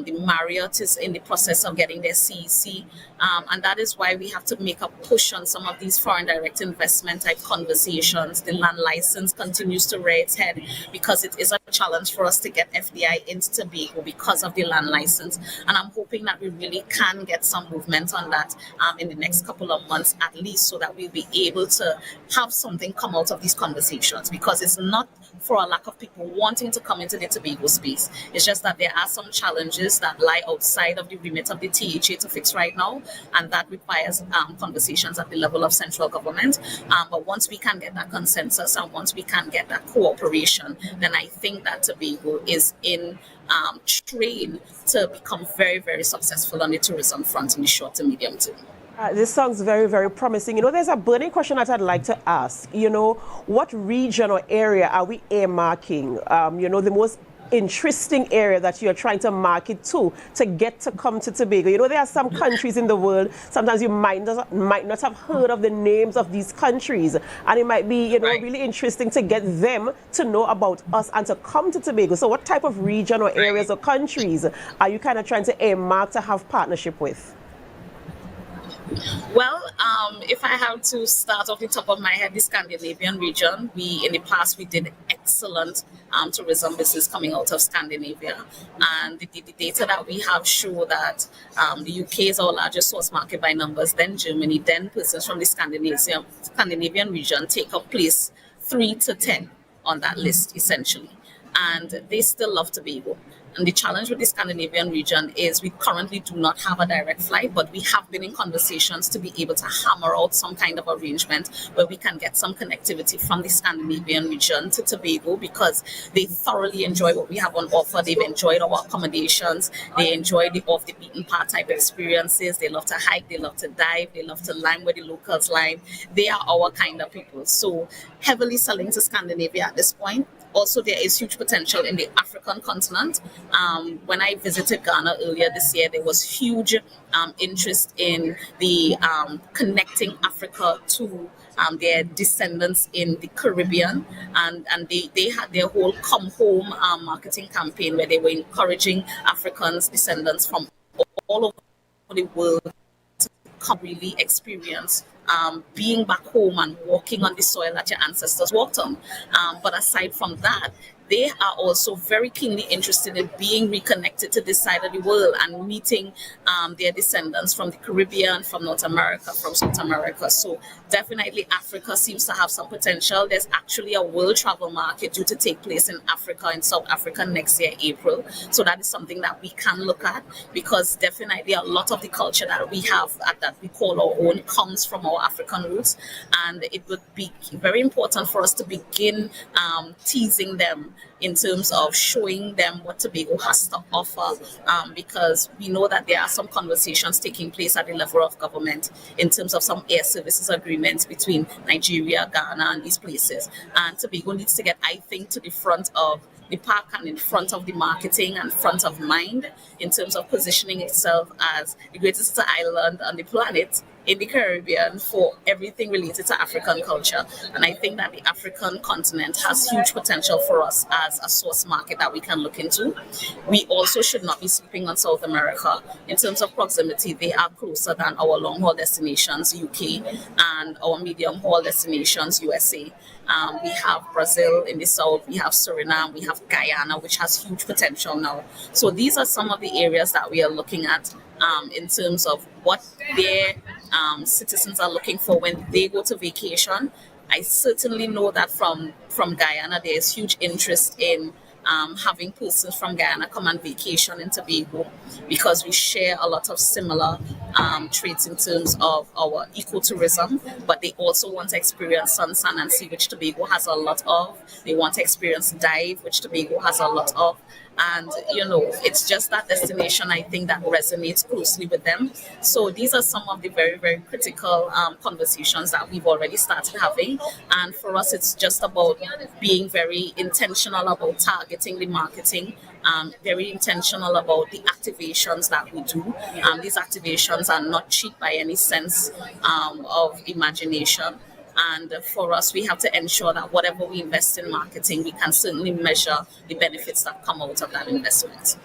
The Marriott is in the process of getting their CEC, and that is why we have to make a push on some of these foreign direct investment type conversations. The land license continues to rear its head because it is a challenge for us to get FDI into Tobago because of the land license, and I'm hoping that we really can get some movement on that in the next couple of months at least, so that we'll be able to have something come out of these conversations, because it's not for a lack of people wanting to come into the Tobago space. It's just that there are some challenges that lie outside of the remit of the THA to fix right now, and that requires conversations at the level of central government. But once we can get that consensus and once we can get that cooperation, then I think that Tobago is in train to become very, very successful on the tourism front in the short to medium term. This sounds very, very promising. There's a burning question that I'd like to ask. What region or area are we earmarking? The most interesting area that you're trying to market to get to come to Tobago. There are some countries in the world, sometimes you might not have heard of the names of these countries, and it might be really interesting to get them to know about us and to come to Tobago. So what type of region or areas or countries are you kind of trying to earmark to have partnership with? Well, if I have to start off the top of my head, the Scandinavian region, in the past we did excellent tourism business coming out of Scandinavia, and the data that we have show that the UK is our largest source market by numbers, then Germany, then persons from the Scandinavian region take up place 3 to 10 on that list essentially, and they still love Tobago. And the challenge with the Scandinavian region is we currently do not have a direct flight, but we have been in conversations to be able to hammer out some kind of arrangement where we can get some connectivity from the Scandinavian region to Tobago, because they thoroughly enjoy what we have on offer. They've enjoyed our accommodations. They enjoy the off the beaten path type experiences. They love to hike. They love to dive. They love to lime where the locals lime. They are our kind of people. So heavily selling to Scandinavia at this point. Also, there is huge potential in the African continent. When I visited Ghana earlier this year, there was huge interest in the connecting Africa to their descendants in the Caribbean, and they had their whole Come Home marketing campaign where they were encouraging Africans, descendants from all over the world to come really experience being back home and walking on the soil that your ancestors walked on. But aside from that, they are also very keenly interested in being reconnected to this side of the world and meeting their descendants from the Caribbean, from North America, from South America. So definitely Africa seems to have some potential. There's actually a world travel market due to take place in Africa, in South Africa next year, April. So that is something that we can look at, because definitely a lot of the culture that we have that we call our own comes from our African roots. And it would be very important for us to begin teasing them in terms of showing them what Tobago has to offer, because we know that there are some conversations taking place at the level of government in terms of some air services agreements between Nigeria, Ghana, and these places. And Tobago needs to get, I think, to the front of the park and in front of the marketing and front of mind in terms of positioning itself as the greatest island on the planet in the Caribbean for everything related to African culture. And I think that the African continent has huge potential for us as a source market that we can look into. We also should not be sleeping on South America. In terms of proximity, they are closer than our long-haul destinations, UK, and our medium-haul destinations, USA. We have Brazil in the south, we have Suriname, we have Guyana, which has huge potential now. So these are some of the areas that we are looking at in terms of what their citizens are looking for when they go to vacation. I certainly know that from Guyana, there is huge interest in having persons from Guyana come on vacation in Tobago because we share a lot of similar traits in terms of our ecotourism, but they also want to experience sun, and sea, which Tobago has a lot of. They want to experience dive, which Tobago has a lot of. And, it's just that destination, I think, that resonates closely with them. So these are some of the very, very critical conversations that we've already started having. And for us, it's just about being very intentional about targeting the marketing, very intentional about the activations that we do. These activations are not cheap by any sense of imagination. And for us, we have to ensure that whatever we invest in marketing, we can certainly measure the benefits that come out of that investment.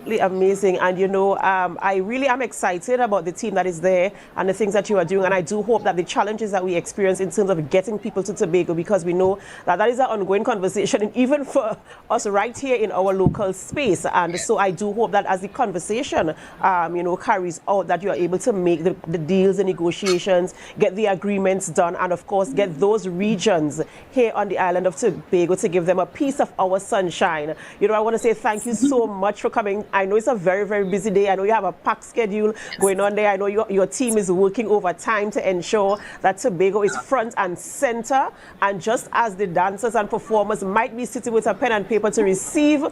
Amazing. And I really am excited about the team that is there and the things that you are doing, and I do hope that the challenges that we experience in terms of getting people to Tobago, because we know that is an ongoing conversation, and even for us right here in our local space. And so I do hope that as the conversation carries out, that you are able to make the deals, the negotiations, get the agreements done, and of course get those regions here on the island of Tobago to give them a piece of our sunshine. I want to say thank you so much for coming. I know it's a very, very busy day. I know you have a packed schedule going on there. I know your team is working overtime to ensure that Tobago is front and center. And just as the dancers and performers might be sitting with a pen and paper to receive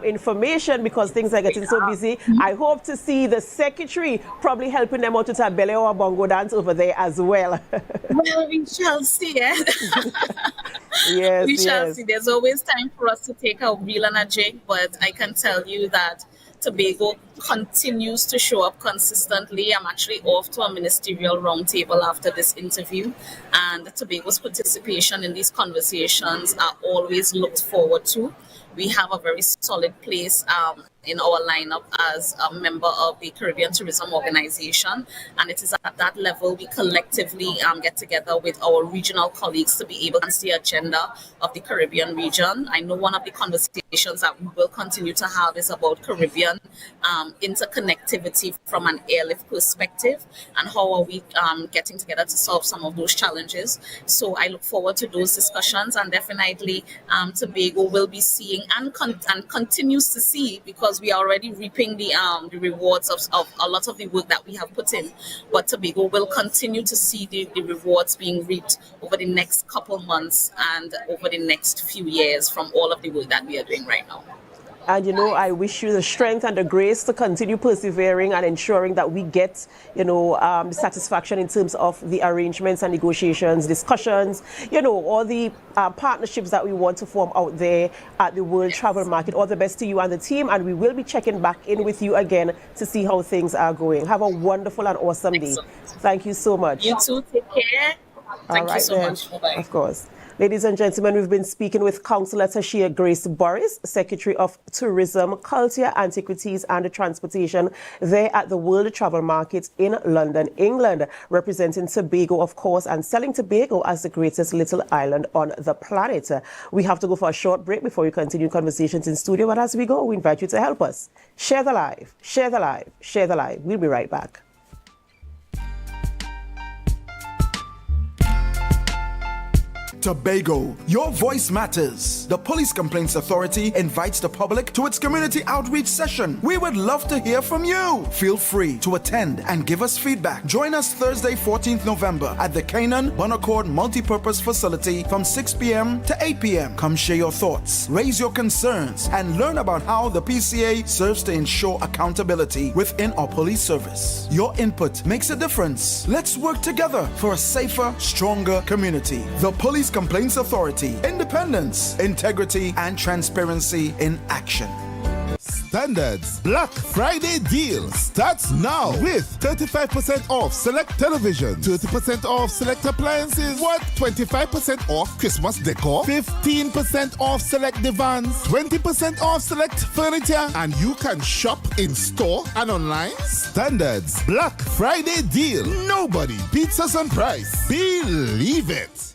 information because things are getting so busy, I hope to see the secretary probably helping them out with a belly or a bongo dance over there as well. Well, we shall see. Yes, we shall see. There's always time for us to take a reel and a jig, but I can tell you that Tobago continues to show up consistently. I'm actually off to a ministerial roundtable after this interview, and Tobago's participation in these conversations are always looked forward to. We have a very solid place in our lineup as a member of the Caribbean Tourism Organization, and it is at that level we collectively get together with our regional colleagues to be able to see the agenda of the Caribbean region. I know one of the conversations that we will continue to have is about Caribbean interconnectivity from an airlift perspective, and how are we getting together to solve some of those challenges. So I look forward to those discussions, and definitely Tobago will be seeing and continues to see, because we are already reaping the rewards of a lot of the work that we have put in. But Tobago will continue to see the rewards being reaped over the next couple months and over the next few years from all of the work that we are doing right now. And I wish you the strength and the grace to continue persevering and ensuring that we get, the satisfaction in terms of the arrangements and negotiations, discussions, all the partnerships that we want to form out there at the World Travel Market. All the best to you and the team, and we will be checking back in with you again to see how things are going. Have a wonderful and awesome day. Thank you so much. You too. Take care. Thank you so much. Bye-bye. Of course. Ladies and gentlemen, we've been speaking with Councillor Tashia Grace Burris, Secretary of Tourism, Culture, Antiquities and Transportation, there at the World Travel Market in London, England, representing Tobago, of course, and selling Tobago as the greatest little island on the planet. We have to go for a short break before we continue conversations in studio, but as we go, we invite you to help us. Share the live, share the live, share the live. We'll be right back. Tobago, your voice matters. The Police Complaints Authority invites the public to its community outreach session. We would love to hear from you. Feel free to attend and give us feedback. Join us Thursday, 14th November at the Canaan Bonaccord Multipurpose Facility from 6 p.m. to 8 p.m. Come share your thoughts, raise your concerns, and learn about how the PCA serves to ensure accountability within our police service. Your input makes a difference. Let's work together for a safer, stronger community. The Police Complaints Authority. Independence, integrity, and transparency in action. standards. Black Friday deal starts now with 35% off select television, 30% off select appliances, 25% off Christmas decor, 15% off select divans, 20% off select furniture, and you can shop in store and online. Standards Black Friday deal. Nobody beats us on price. Believe it.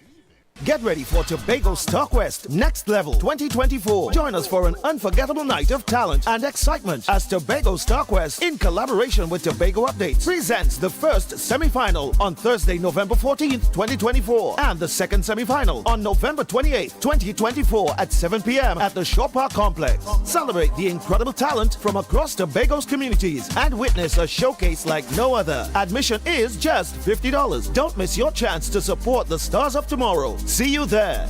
Get ready for Tobago Star Quest Next Level 2024. Join us for an unforgettable night of talent and excitement as Tobago Star Quest, in collaboration with Tobago Updates, presents the first semi-final on Thursday, November 14th, 2024, and the second semi-final on November 28th, 2024 at 7 p.m. at the Shore Park Complex. Celebrate the incredible talent from across Tobago's communities and witness a showcase like no other. Admission is just $50. Don't miss your chance to support the stars of tomorrow. See you there.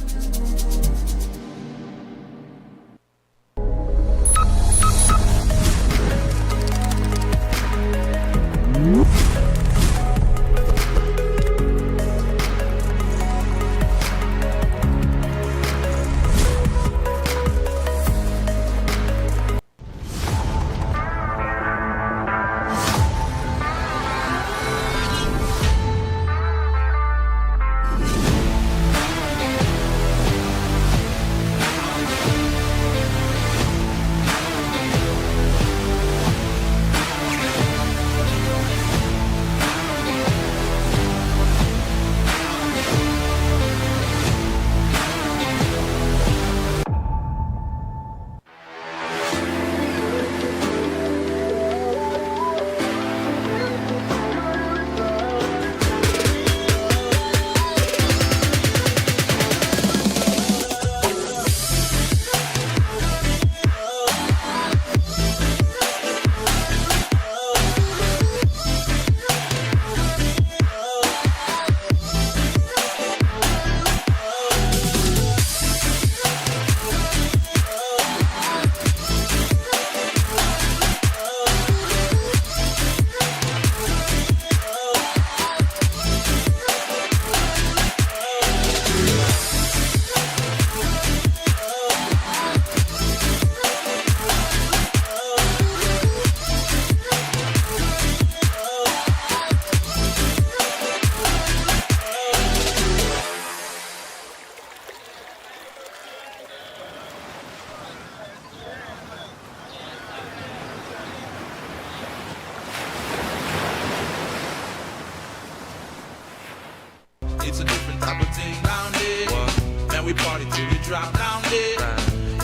It's a different type of thing down there. And we party till we drop down there.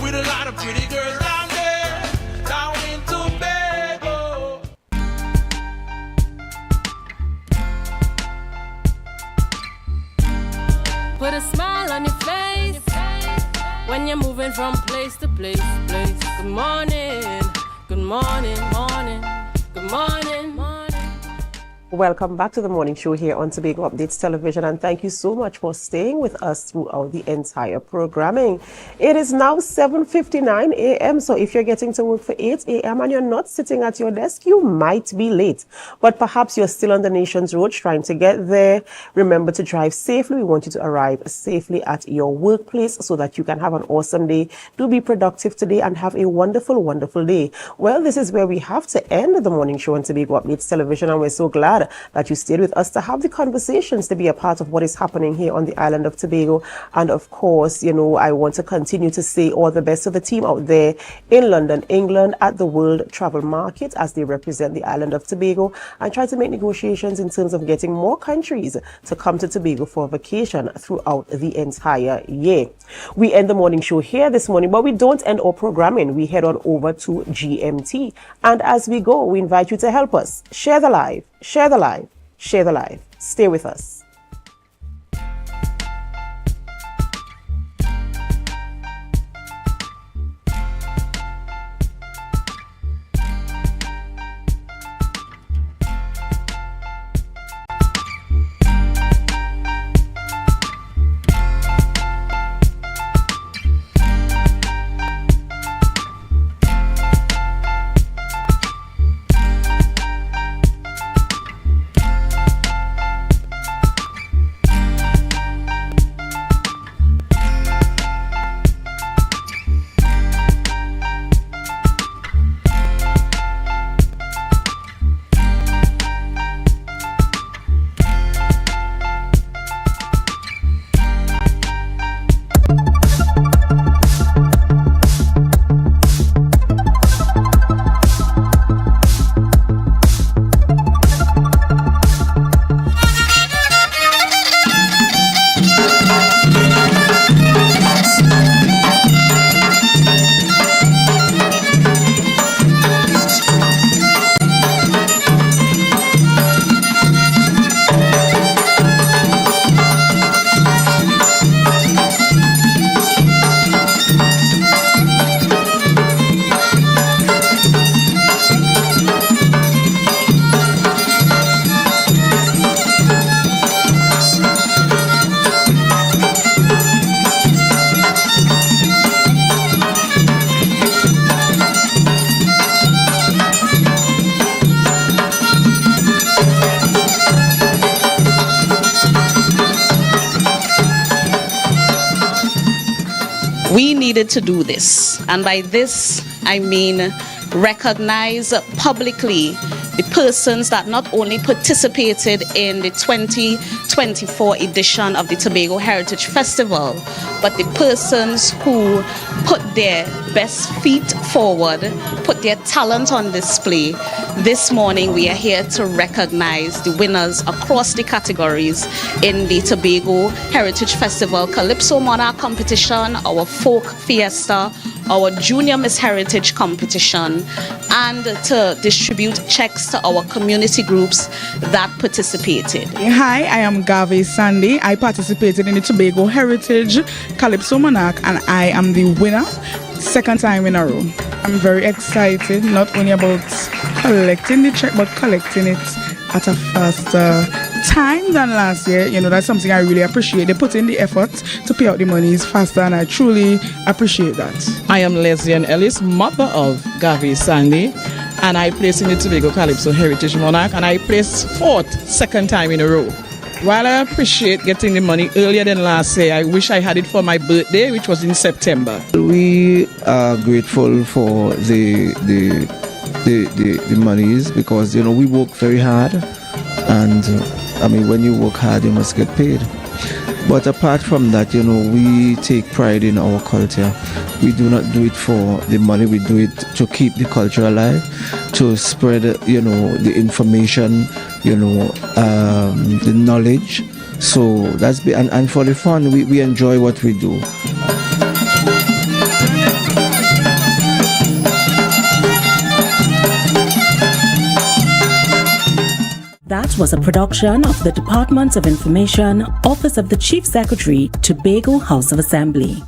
With a lot of pretty girls down there. Down in Tobago. Put a smile on your face when you're moving from place to place. Good morning, good morning, morning, good morning, morning. Welcome back to the morning show here on Tobago Updates Television, and thank you so much for staying with us throughout the entire programming. It is now 7:59 a.m., so if you're getting to work for 8 a.m. and you're not sitting at your desk, you might be late. But perhaps you're still on the nation's roads trying to get there. Remember to drive safely. We want you to arrive safely at your workplace so that you can have an awesome day. Do be productive today and have a wonderful, wonderful day. Well, this is where we have to end the morning show on Tobago Updates Television, and we're so glad that you stayed with us to have the conversations, to be a part of what is happening here on the island of Tobago. And of course, you know, I want to continue to say all the best to the team out there in London, England, at the World Travel Market as they represent the island of Tobago and try to make negotiations in terms of getting more countries to come to Tobago for a vacation throughout the entire year. We end the morning show here this morning, but we don't end our programming. We head on over to GMT. And as we go, we invite you to help us share the live. Share the live. Share the live. Stay with us. needed to do this. And by this, I mean recognize publicly the persons that not only participated in the 2024 edition of the Tobago Heritage Festival, but the persons who put their best feet forward, put their talent on display. This morning we are here to recognize the winners across the categories in the Tobago Heritage Festival Calypso Monarch competition, our folk fiesta, our Junior Miss Heritage competition, and to distribute checks to our community groups that participated. Hi, I am Gavi Sandy. I participated in the Tobago Heritage Calypso Monarch and I am the winner, second time in a row. I'm very excited, not only about collecting the check, but collecting it at a faster time than last year. You know, that's something I really appreciate. They put in the effort to pay out the monies faster and I truly appreciate that. I am Leslian Ellis, mother of Gavi Sandy, and I placed in the Tobago Calypso Heritage Monarch and I placed fourth, second time in a row. While I appreciate getting the money earlier than last year, I wish I had it for my birthday, which was in September. We are grateful for the monies because, you know, we work very hard and I mean, when you work hard, you must get paid. But apart from that, you know, we take pride in our culture. We do not do it for the money. We do it to keep the culture alive, to spread, you know, the information, you know, the knowledge. So that's and for the fun, we enjoy what we do. That was a production of the Department of Information, Office of the Chief Secretary, Tobago House of Assembly.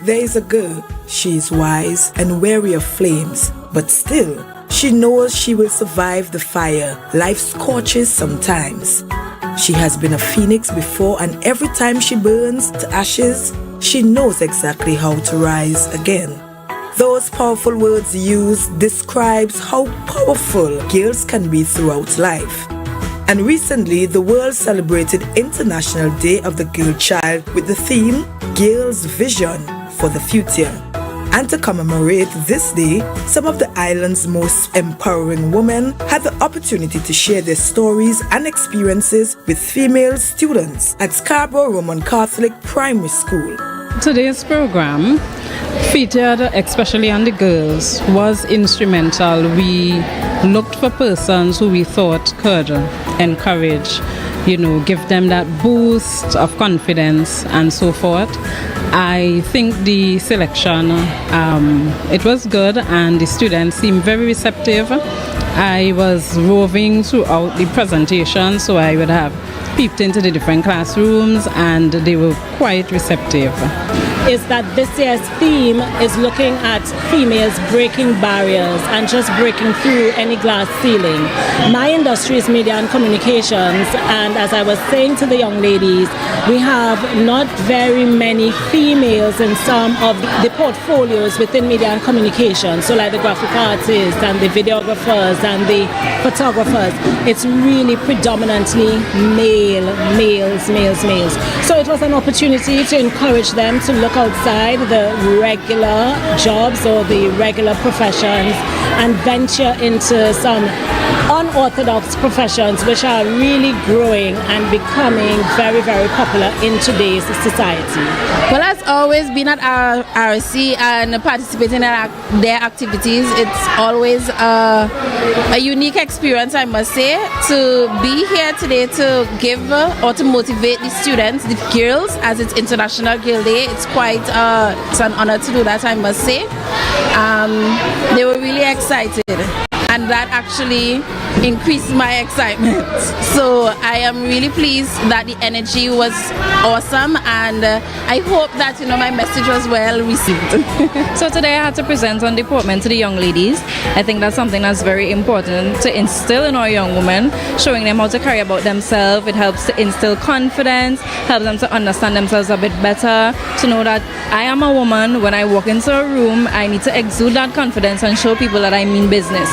There is a girl, she is wise and wary of flames, but still, she knows she will survive the fire life scorches sometimes. She has been a phoenix before and every time she burns to ashes, she knows exactly how to rise again. Those powerful words used describes how powerful girls can be throughout life. And recently, the world celebrated International Day of the Girl Child with the theme, Girls' Vision for the Future. And to commemorate this day, some of the island's most empowering women had the opportunity to share their stories and experiences with female students at Scarborough Roman Catholic Primary School. Today's program, featured especially on the girls, was instrumental. We looked for persons who we thought could encourage, give them that boost of confidence and so forth. I think the selection, it was good and the students seemed very receptive. I was roving throughout the presentation, so I would have peeped into the different classrooms, and they were quite receptive. Is that this year's theme is looking at females breaking barriers and just breaking through any glass ceiling. My industry is media and communications, and as I was saying to the young ladies, we have not very many females in some of the portfolios within media and communications, so like the graphic artists and the videographers and the photographers. It's really predominantly males. So it was an opportunity to encourage them to look outside the regular jobs or the regular professions and venture into some unorthodox professions which are really growing and becoming very, very popular in today's society. Well, as always, being at RSC and participating in their activities, it's always a unique experience, I must say, to be here today to give or to motivate the students, the girls, as it's International Girl Day. It's quite it's an honor to do that, I must say. They were really excited, and that actually increased my excitement. So I am really pleased that the energy was awesome, and I hope that my message was well received. So today I had to present on deportment to the young ladies. I think that's something that's very important to instill in our young women, showing them how to carry about themselves. It helps to instill confidence, helps them to understand themselves a bit better, to know that I am a woman. When I walk into a room, I need to exude that confidence and show people that I mean business.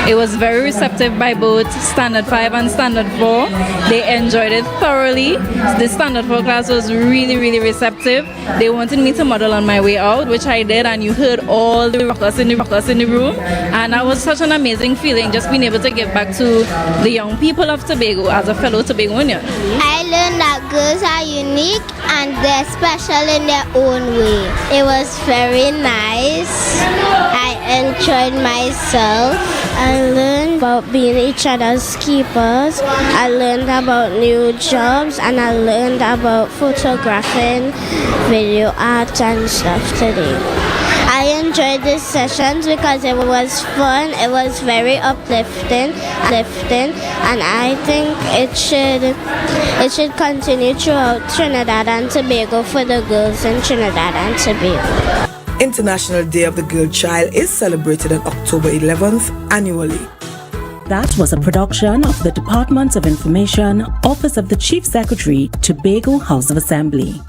It was very receptive by both Standard 5 and Standard 4. They enjoyed it thoroughly. The Standard 4 class was really, really receptive. They wanted me to model on my way out, which I did, and you heard all the rockers in the room. And that was such an amazing feeling, just being able to give back to the young people of Tobago as a fellow Tobagoan. I learned that girls are unique and they're special in their own way. It was very nice. I enjoyed myself. I learned about being each other's keepers. I learned about new jobs, and I learned about photographing, video art and stuff today. I enjoyed these sessions because it was fun, it was very uplifting, and I think it should continue throughout Trinidad and Tobago for the girls in Trinidad and Tobago. International Day of the Girl Child is celebrated on October 11th annually. That was a production of the Department of Information, Office of the Chief Secretary, Tobago House of Assembly.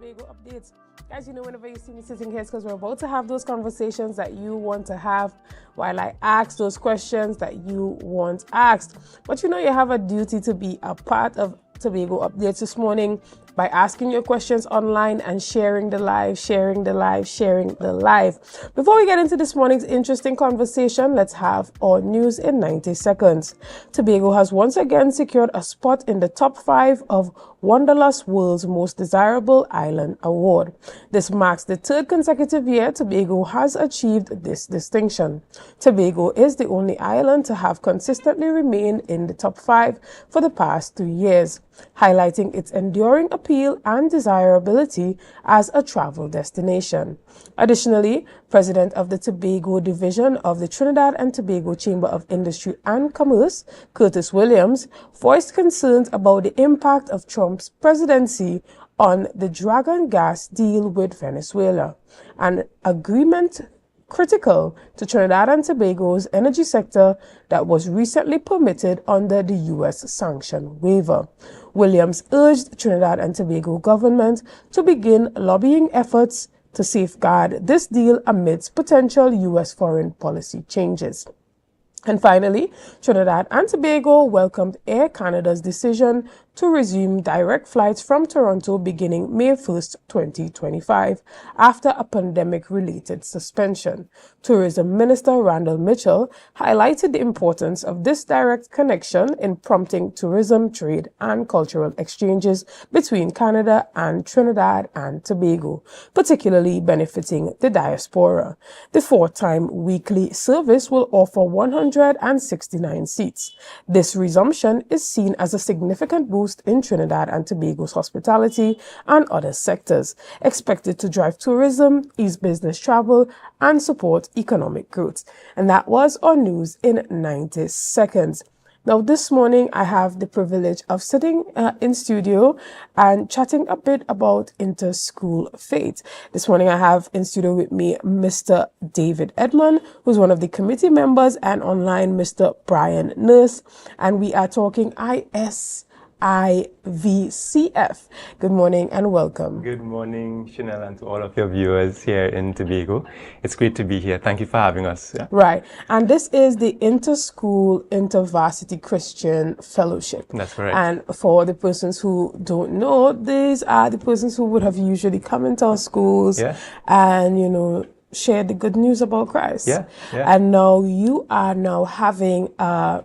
Tobago updates. Guys, you know, whenever you see me sitting here, it's because we're about to have those conversations that you want to have while I ask those questions that you want asked. But you know, you have a duty to be a part of Tobago updates this morning by asking your questions online and sharing the live. Before we get into this morning's interesting conversation, let's have our news in 90 seconds. Tobago has once again secured a spot in the top 5 of Wanderlust World's Most Desirable Island Award. This marks the 3rd consecutive year Tobago has achieved this distinction. Tobago is the only island to have consistently remained in the top 5 for the past 3 years, highlighting its enduring appeal and desirability as a travel destination. Additionally, President of the Tobago Division of the Trinidad and Tobago Chamber of Industry and Commerce, Curtis Williams, voiced concerns about the impact of Trump's presidency on the Dragon gas deal with Venezuela, an agreement critical to Trinidad and Tobago's energy sector that was recently permitted under the U.S. sanction waiver. Williams urged Trinidad and Tobago government to begin lobbying efforts to safeguard this deal amidst potential U.S. foreign policy changes. And finally, Trinidad and Tobago welcomed Air Canada's decision to resume direct flights from Toronto beginning May 1st, 2025, after a pandemic-related suspension. Tourism Minister Randall Mitchell highlighted the importance of this direct connection in prompting tourism, trade, and cultural exchanges between Canada and Trinidad and Tobago, particularly benefiting the diaspora. The 4-time weekly service will offer 169 seats. This resumption is seen as a significant boost in Trinidad and Tobago's hospitality and other sectors, expected to drive tourism, ease business travel, and support economic growth. And that was our news in 90 seconds. Now, this morning, I have the privilege of sitting in studio and chatting a bit about inter-school faith. This morning, I have in studio with me Mr. David Edmond, who's one of the committee members, and online Mr. Brian Nurse, and we are talking IVCF. Good morning and welcome. Good morning, Chanel, and to all of your viewers here in Tobago. It's great to be here. Thank you for having us. Yeah? Right. And this is the Inter-School Inter-Varsity Christian Fellowship. That's correct. And for the persons who don't know, these are the persons who would have usually come into our schools and, you know, share the good news about Christ. And now you are now having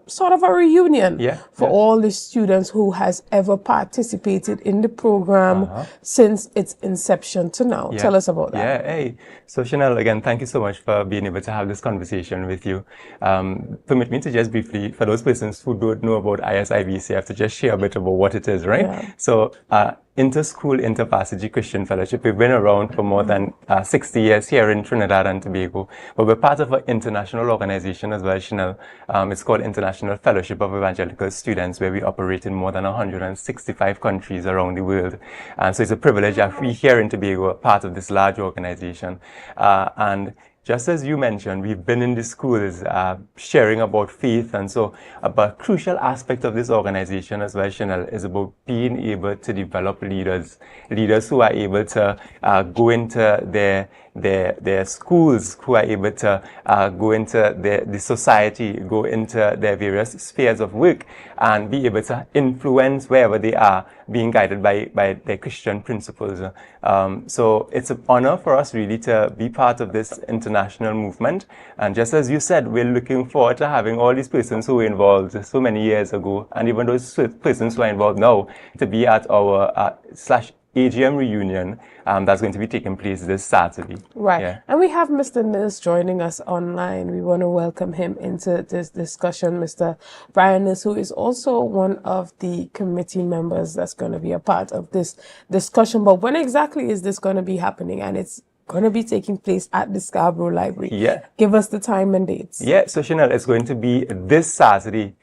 sort of a reunion for all the students who has ever participated in the program since its inception to now. Tell us about that. Hey. So Chanel, again, thank you so much for being able to have this conversation with you. Permit me to just briefly, for those persons who don't know about IVCF, to just share a bit about what it is, right? So Inter-School Inter-Varsity Christian Fellowship. We've been around for more than 60 years here in Trinidad and Tobago, but we're part of an international organization as well, Chanel. It's called International Fellowship of Evangelical Students, where we operate in more than 165 countries around the world. And so it's a privilege that we here in Tobago are part of this large organization. And just as you mentioned, we've been in the schools sharing about faith, and so a crucial aspect of this organization as well, Chanel, is about being able to develop leaders who are able to go into their schools, who are able to go into the society, go into their various spheres of work, and be able to influence wherever they are, being guided by their Christian principles. So it's an honor for us really to be part of this international movement. And just as you said, we're looking forward to having all these persons who were involved so many years ago, and even those persons who are involved now, to be at our AGM reunion that's going to be taking place this Saturday. Right. And we have Mr. Nurse joining us online. We want to welcome him into this discussion, Mr. Brian Nurse, who is also one of the committee members that's going to be a part of this discussion. But when exactly is this going to be happening? And it's going to be taking place at the Scarborough Library. Give us the time and dates. So Chanel, it's going to be this Saturday,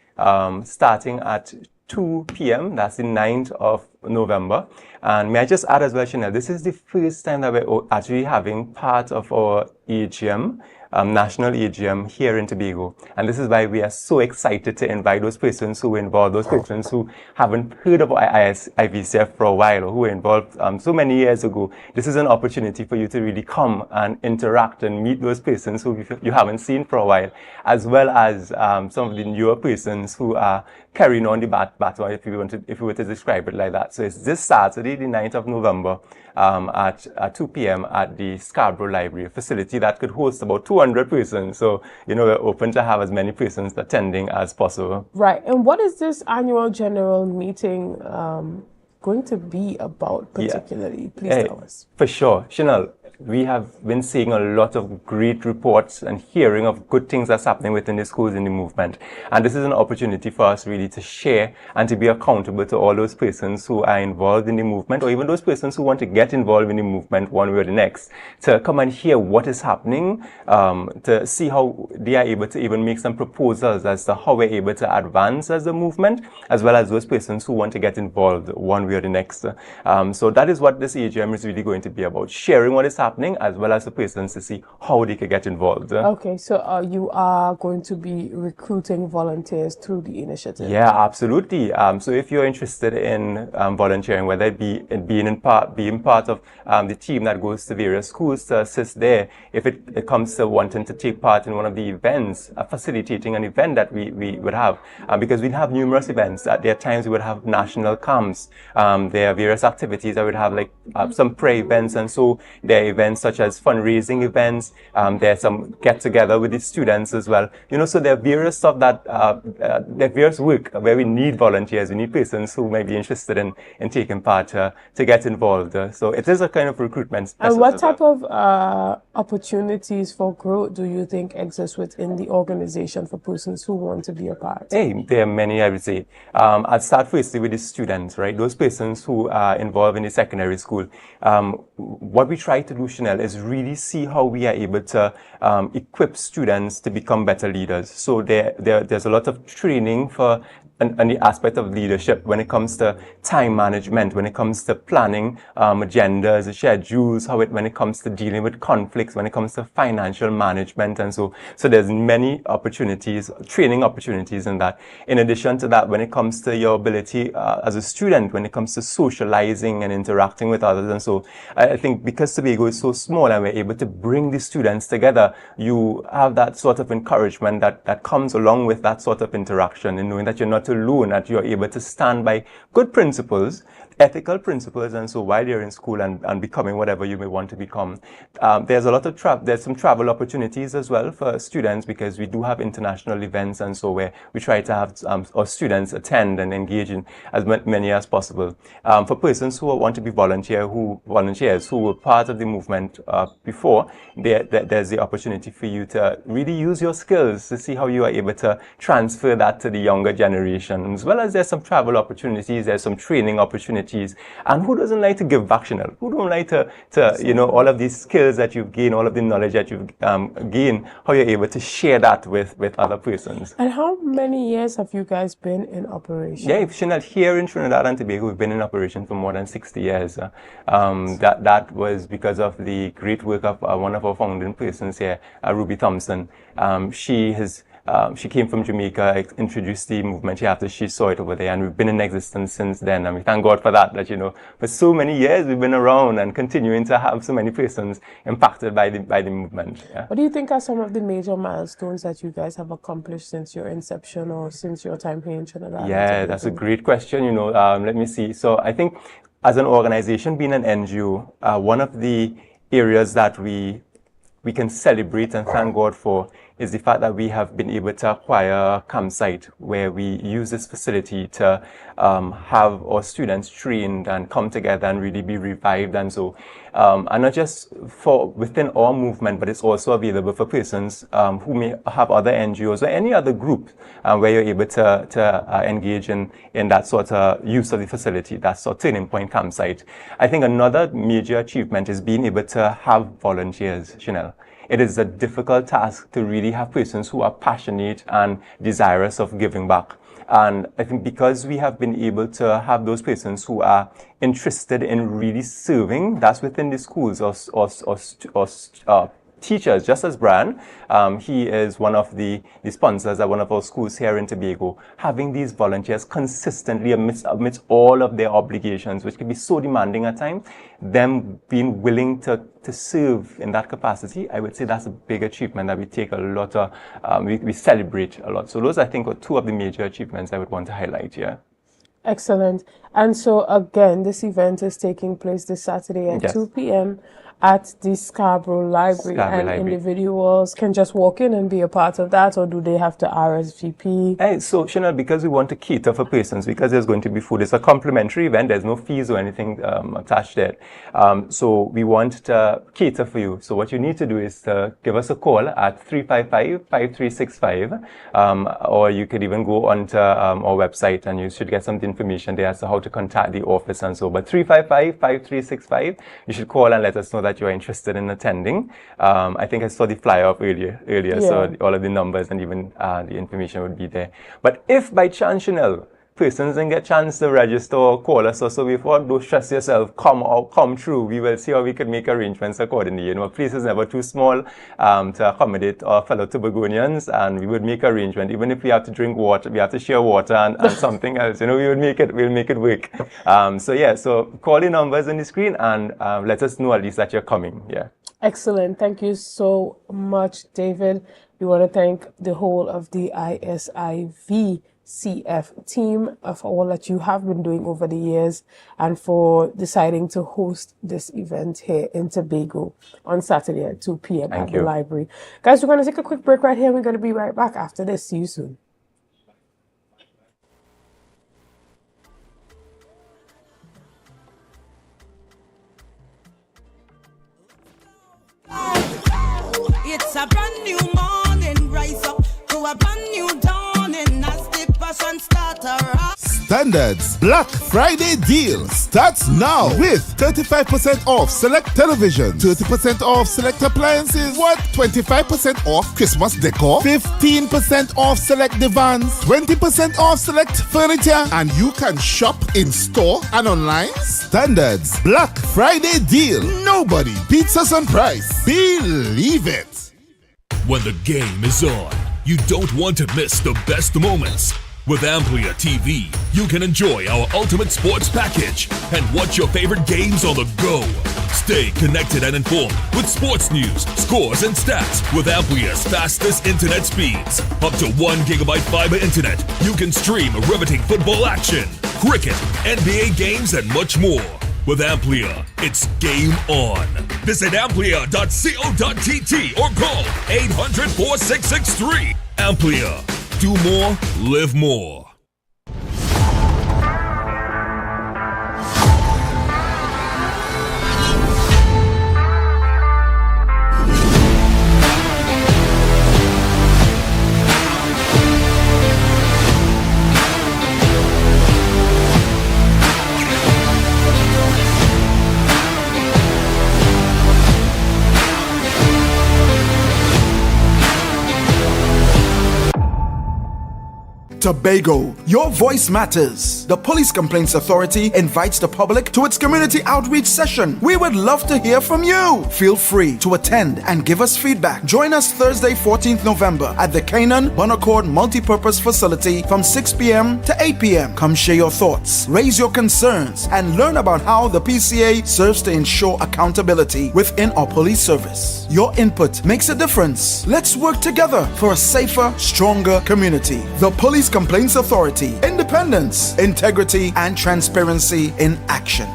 starting at 2 p.m. That's the 9th of November. And may I just add as well, Chanel, this is the first time that we're actually having part of our AGM national AGM here in Tobago. And this is why we are so excited to invite those persons who were involved, those persons who haven't heard of IVCF for a while, or who were involved so many years ago. This is an opportunity for you to really come and interact and meet those persons who you haven't seen for a while, as well as some of the newer persons who are carrying on the baton, if you were to describe it like that. So it's this Saturday, the 9th of November, at 2 p.m. at the Scarborough Library, a facility that could host about 200 persons. So, we're open to have as many persons attending as possible. Right. And what is this annual general meeting going to be about particularly? Please tell us. For sure. Chanel, we have been seeing a lot of great reports and hearing of good things that's happening within the schools in the movement. And this is an opportunity for us really to share and to be accountable to all those persons who are involved in the movement, or even those persons who want to get involved in the movement one way or the next, to come and hear what is happening, to see how they are able to even make some proposals as to how we're able to advance as a movement, as well as those persons who want to get involved one way or the next. So that is what this AGM is really going to be about, sharing what is happening, as well as the persons to see how they could get involved. Okay, so you are going to be recruiting volunteers through the initiative? Yeah, absolutely. So if you're interested in volunteering, whether it be being part of the team that goes to various schools to assist there, if it comes to wanting to take part in one of the events, facilitating an event that we would have, because we'd have numerous events. There are times we would have national camps. There are various activities that would have, like some prayer events, and so there are events such as fundraising events. There's some get-together with the students as well. So there are various stuff that there are various work where we need volunteers. We need persons who may be interested in taking part to get involved. So it is a kind of recruitment. And what type of opportunities for growth do you think exist within the organization for persons who want to be a part? There are many, I would say. I'll start firstly with the students, right? Those persons who are involved in the secondary school. What we try to do, Chanel, is really see how we are able to equip students to become better leaders. So there's a lot of training for and the aspect of leadership when it comes to time management, when it comes to planning agendas, schedules, when it comes to dealing with conflicts, when it comes to financial management, and so there's many opportunities, training opportunities in that. In addition to that, when it comes to your ability as a student, when it comes to socializing and interacting with others, and so I think because Tobago is so small and we're able to bring the students together, you have that sort of encouragement that comes along with that sort of interaction, and knowing that you're not alone, that you're able to stand by good principles, ethical principles, and so while you're in school and becoming whatever you may want to become. There's a lot of there's some travel opportunities as well for students, because we do have international events, and so where we try to have our students attend and engage in as many as possible. For persons who want to be volunteers who were part of the movement before, there's the opportunity for you to really use your skills to see how you are able to transfer that to the younger generation, as well as there's some travel opportunities, there's some training opportunities. And who doesn't like to give back, Chanel? Who don't like to all of these skills that you've gained, all of the knowledge that you've gained, how you're able to share that with other persons. And how many years have you guys been in operation? Yeah, Chanel, here in Trinidad and Tobago, we've been in operation for more than 60 years. That was because of the great work of one of our founding persons here, Ruby Thompson. She came from Jamaica, introduced the movement after she saw it over there, and we've been in existence since then. And we thank God for that, for so many years we've been around and continuing to have so many persons impacted by the movement. Yeah. What do you think are some of the major milestones that you guys have accomplished since your inception or since your time here in Trinidad? Yeah, that's a great question. Let me see. So I think as an organization, being an NGO, one of the areas that we can celebrate and thank God for is the fact that we have been able to acquire a campsite where we use this facility to have our students trained and come together and really be revived, and so and not just for within our movement, but it's also available for persons who may have other NGOs or any other group where you're able to engage in that sort of use of the facility. That's our Turning Point campsite. I think another major achievement is being able to have volunteers, Chanel. It is a difficult task to really have persons who are passionate and desirous of giving back. And I think because we have been able to have those persons who are interested in really serving, that's within the schools or teachers, just as Brian, he is one of the sponsors at one of our schools here in Tobago, having these volunteers consistently amidst all of their obligations, which can be so demanding at times, them being willing to serve in that capacity, I would say that's a big achievement that we take a lot of, we celebrate a lot. So those, I think, are two of the major achievements I would want to highlight here. Excellent. And so again, this event is taking place this Saturday at 2 p.m. at the Scarborough Library, individuals can just walk in and be a part of that, or do they have to RSVP? So, Chanel, because we want to cater for persons, because there's going to be food, it's a complimentary event, there's no fees or anything attached there. So we want to cater for you. So what you need to do is to give us a call at 355-5365, or you could even go onto our website and you should get some information there as to how to contact the office and so. But 355-5365, you should call and let us know that you are interested in attending. I think I saw the flyer up earlier, so all of the numbers and even the information would be there. But if by chance, Chanel, persons didn't get a chance to register or call us, so before don't stress yourself, come through. We will see how we can make arrangements accordingly. You know, a place is never too small to accommodate our fellow Tobagonians, and we would make arrangement. Even if we have to drink water, we have to share water and something else. You know, we'll make it work. So call the numbers on the screen and let us know at least that you're coming. Yeah. Excellent. Thank you so much, David. We want to thank the whole of the IVCF team for all that you have been doing over the years and for deciding to host this event here in Tobago on Saturday at 2 p.m. at the library. Guys, we're going to take a quick break right here. We're going to be right back after this. See you soon. It's a brand new morning, rise up to a brand new dawning as the passion starter. Standards Black Friday deal starts now with 35% off select television, 30% off select appliances, 25% off Christmas decor, 15% off select divans, 20% off select furniture, and you can shop in store and online. Standards Black Friday deal. Nobody beats us on price. Believe it. When the game is on, you don't want to miss the best moments. With Amplia TV, you can enjoy our ultimate sports package and watch your favorite games on the go. Stay connected and informed with sports news, scores, and stats with Amplia's fastest internet speeds. Up to 1 gigabyte fiber internet, you can stream riveting football action, cricket, NBA games, and much more. With Amplia, it's game on. Visit amplia.co.tt or call 800-4663. Amplia. Do more, live more. Tobago, your voice matters. The Police Complaints Authority invites the public to its community outreach session. We would love to hear from you. Feel free to attend and give us feedback. Join us Thursday, 14th November at the Canaan Bonaccord Multipurpose Facility from 6 p.m. to 8 p.m. Come share your thoughts, raise your concerns, and learn about how the PCA serves to ensure accountability within our police service. Your input makes a difference. Let's work together for a safer, stronger community. The Police Complaints Authority. Independence, integrity, and transparency in action.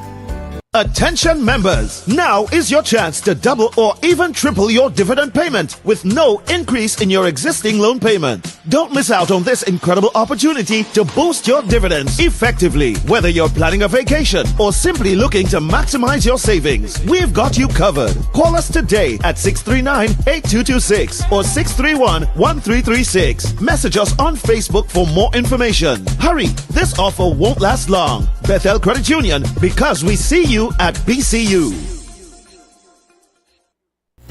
Attention members, now is your chance to double or even triple your dividend payment with no increase in your existing loan payment. Don't miss out on this incredible opportunity to boost your dividends effectively. Whether you're planning a vacation or simply looking to maximize your savings, we've got you covered. Call us today at 639-8226 or 631-1336. Message us on Facebook for more information. Hurry, this offer won't last long. Bethel Credit Union, because we see you at BCU.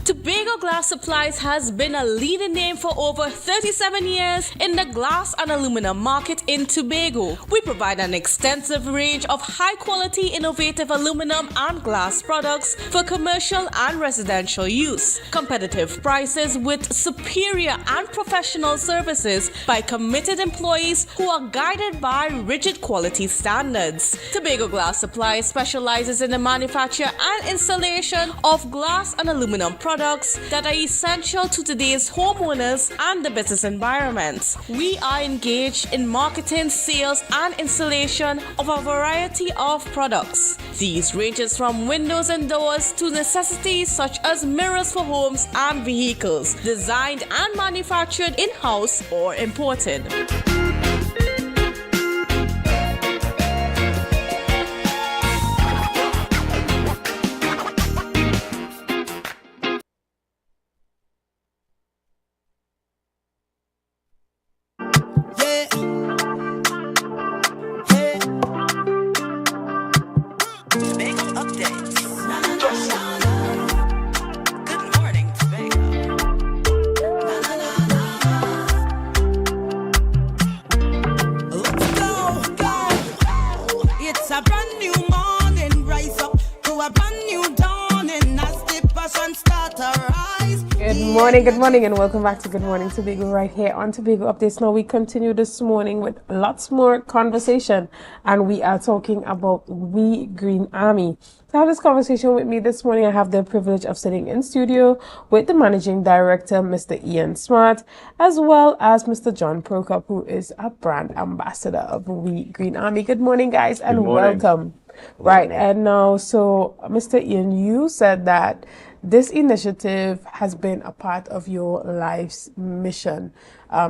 Tobago Glass Supplies has been a leading name for over 37 years in the glass and aluminum market in Tobago. We provide an extensive range of high-quality, innovative aluminum and glass products for commercial and residential use. Competitive prices with superior and professional services by committed employees who are guided by rigid quality standards. Tobago Glass Supplies specializes in the manufacture and installation of glass and aluminum products that are essential to today's homeowners and the business environment. We are engaged in marketing, sales, and installation of a variety of products. These ranges from windows and doors to necessities such as mirrors for homes and vehicles, designed and manufactured in-house or imported. Good morning and welcome back to Good Morning Tobago right here on Tobago Updates. Now we continue this morning with lots more conversation, and we are talking about We Green Army. To have this conversation with me this morning, I have the privilege of sitting in studio with the Managing Director, Mr. Ian Smart, as well as Mr. John Prokop, who is a brand ambassador of We Green Army. Good morning, guys, and welcome. Right, and now, so Mr. Ian, you said that this initiative has been a part of your life's mission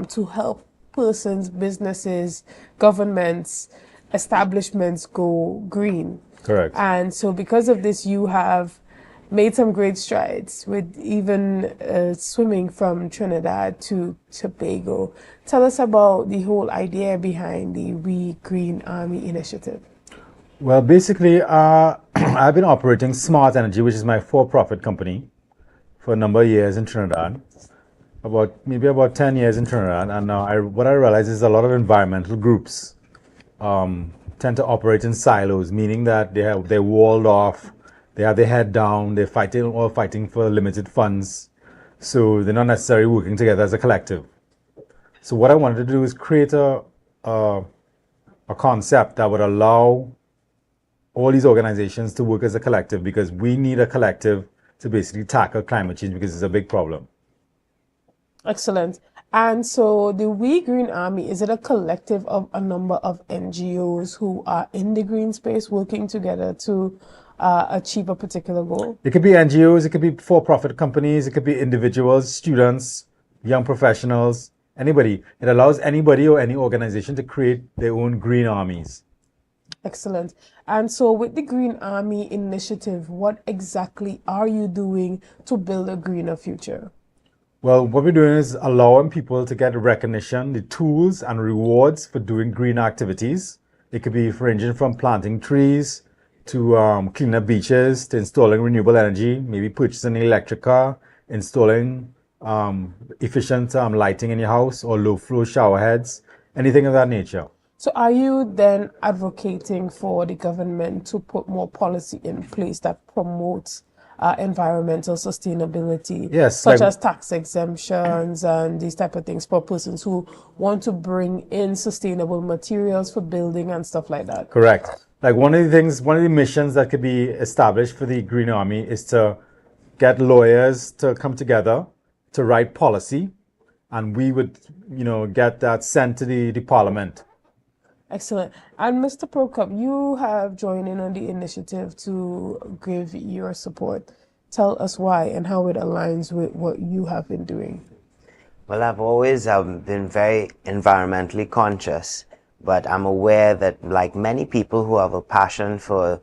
to help persons, businesses, governments, establishments go green. Correct. And so because of this, you have made some great strides with even swimming from Trinidad to Tobago. Tell us about the whole idea behind the We Green Army initiative. Well, basically, I've been operating Smart Energy, which is my for-profit company, for a number of years in Trinidad, maybe about 10 years in Trinidad. And now what I realize is a lot of environmental groups tend to operate in silos, meaning that they're walled off, they have their head down, they're fighting for limited funds, so they're not necessarily working together as a collective. So what I wanted to do is create a concept that would allow all these organizations to work as a collective, because we need a collective to basically tackle climate change, because it's a big problem. Excellent. And so the We Green Army, is it a collective of a number of NGOs who are in the green space working together to achieve a particular goal? It could be NGOs, it could be for-profit companies, it could be individuals, students, young professionals, anybody. It allows anybody or any organization to create their own green armies. Excellent. And so with the Green Army initiative, what exactly are you doing to build a greener future? Well, what we're doing is allowing people to get recognition, the tools and rewards for doing green activities. It could be ranging from planting trees to cleaning up beaches, to installing renewable energy, maybe purchasing an electric car, installing efficient lighting in your house or low-flow shower heads, anything of that nature. So are you then advocating for the government to put more policy in place that promotes environmental sustainability, yes, such as tax exemptions and these type of things for persons who want to bring in sustainable materials for building and stuff like that? Correct. Like one of the missions that could be established for the Green Army is to get lawyers to come together to write policy, and we would, get that sent to the Parliament. Excellent. And Mr. Prokop, you have joined in on the initiative to give your support. Tell us why and how it aligns with what you have been doing. Well, I've always been very environmentally conscious, but I'm aware that, like many people who have a passion for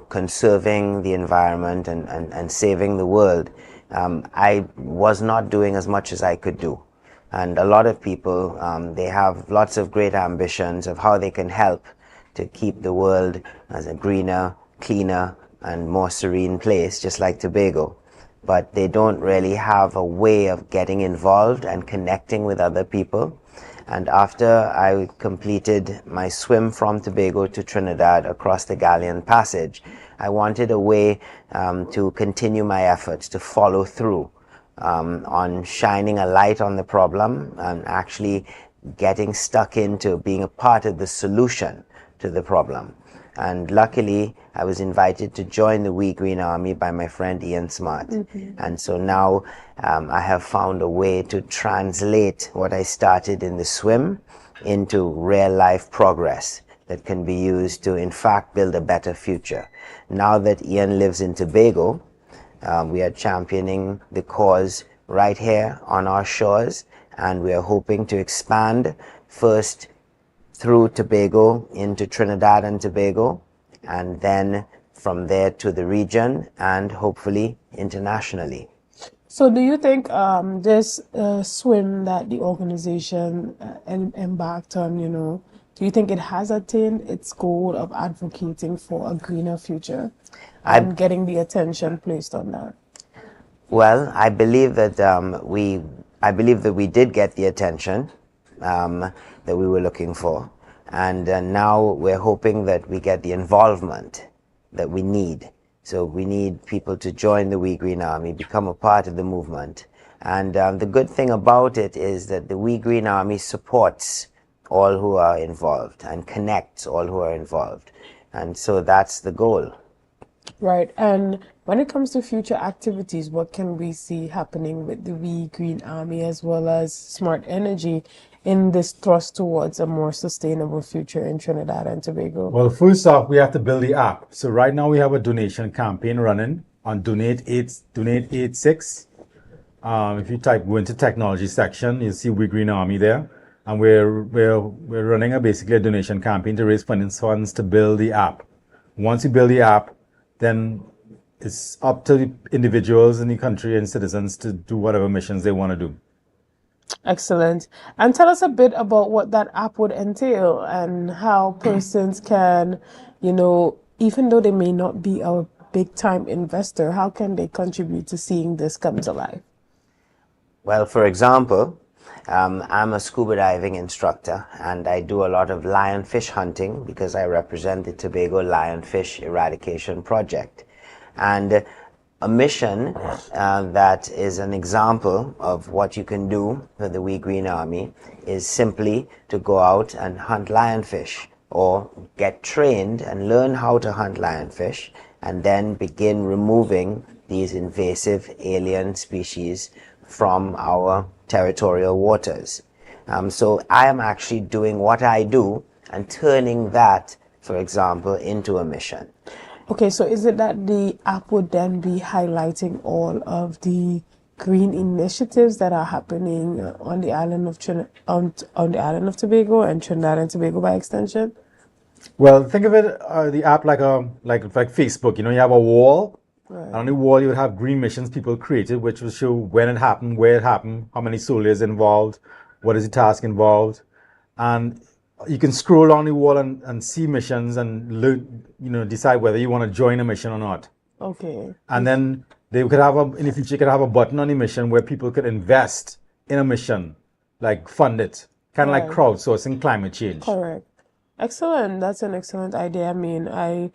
conserving the environment and saving the world, I was not doing as much as I could do. And a lot of people, they have lots of great ambitions of how they can help to keep the world as a greener, cleaner, and more serene place, just like Tobago. but they don't really have a way of getting involved and connecting with other people. And after I completed my swim from Tobago to Trinidad across the Galleon Passage, I wanted a way to continue my efforts to follow through on shining a light on the problem and actually getting stuck into being a part of the solution to the problem. And luckily, I was invited to join the We Green Army by my friend Ian Smart. And so now I have found a way to translate what I started in the swim into real life progress that can be used to, in fact, build a better future. Now that Ian lives in Tobago, we are championing the cause right here on our shores, and we are hoping to expand first through Tobago into Trinidad and Tobago, and then from there to the region and hopefully internationally. So do you think this swim that the organization embarked on, do you think it has attained its goal of advocating for a greener future and getting the attention placed on that? Well, I believe that we did get the attention that we were looking for, and now we're hoping that we get the involvement that we need. So we need people to join the We Green Army, become a part of the movement. And the good thing about it is that the We Green Army supports all who are involved and connects all who are involved. And so that's the goal. Right. And when it comes to future activities, what can we see happening with the We Green Army as well as Smart Energy in this thrust towards a more sustainable future in Trinidad and Tobago? Well, first off, we have to build the app. So right now we have a donation campaign running on Donate 86. If you go into technology section, you'll see We Green Army there. And we're running basically a donation campaign to raise funds to build the app. Once you build the app, then it's up to the individuals in the country and citizens to do whatever missions they want to do. Excellent. And tell us a bit about what that app would entail and how persons can, even though they may not be a big time investor, how can they contribute to seeing this come to life? Well, for example, I'm a scuba diving instructor, and I do a lot of lionfish hunting because I represent the Tobago Lionfish Eradication Project. And a mission that is an example of what you can do for the We Green Army is simply to go out and hunt lionfish, or get trained and learn how to hunt lionfish, and then begin removing these invasive alien species from our territorial waters. So I am actually doing what I do and turning that, for example, into a mission. Okay, so is it that the app would then be highlighting all of the green initiatives that are happening on the island of Tobago and Trinidad and Tobago by extension? Well, think of it, the app like Facebook. You have a wall. Right. On the wall, you would have green missions people created, which will show when it happened, where it happened, how many soldiers involved, what is the task involved, and you can scroll on the wall and see missions and learn, decide whether you want to join a mission or not. Okay. And then they could have in the future, you could have a button on the mission where people could invest in a mission, like fund it, kind of like crowdsourcing climate change. Correct. Excellent. That's an excellent idea. I mean, I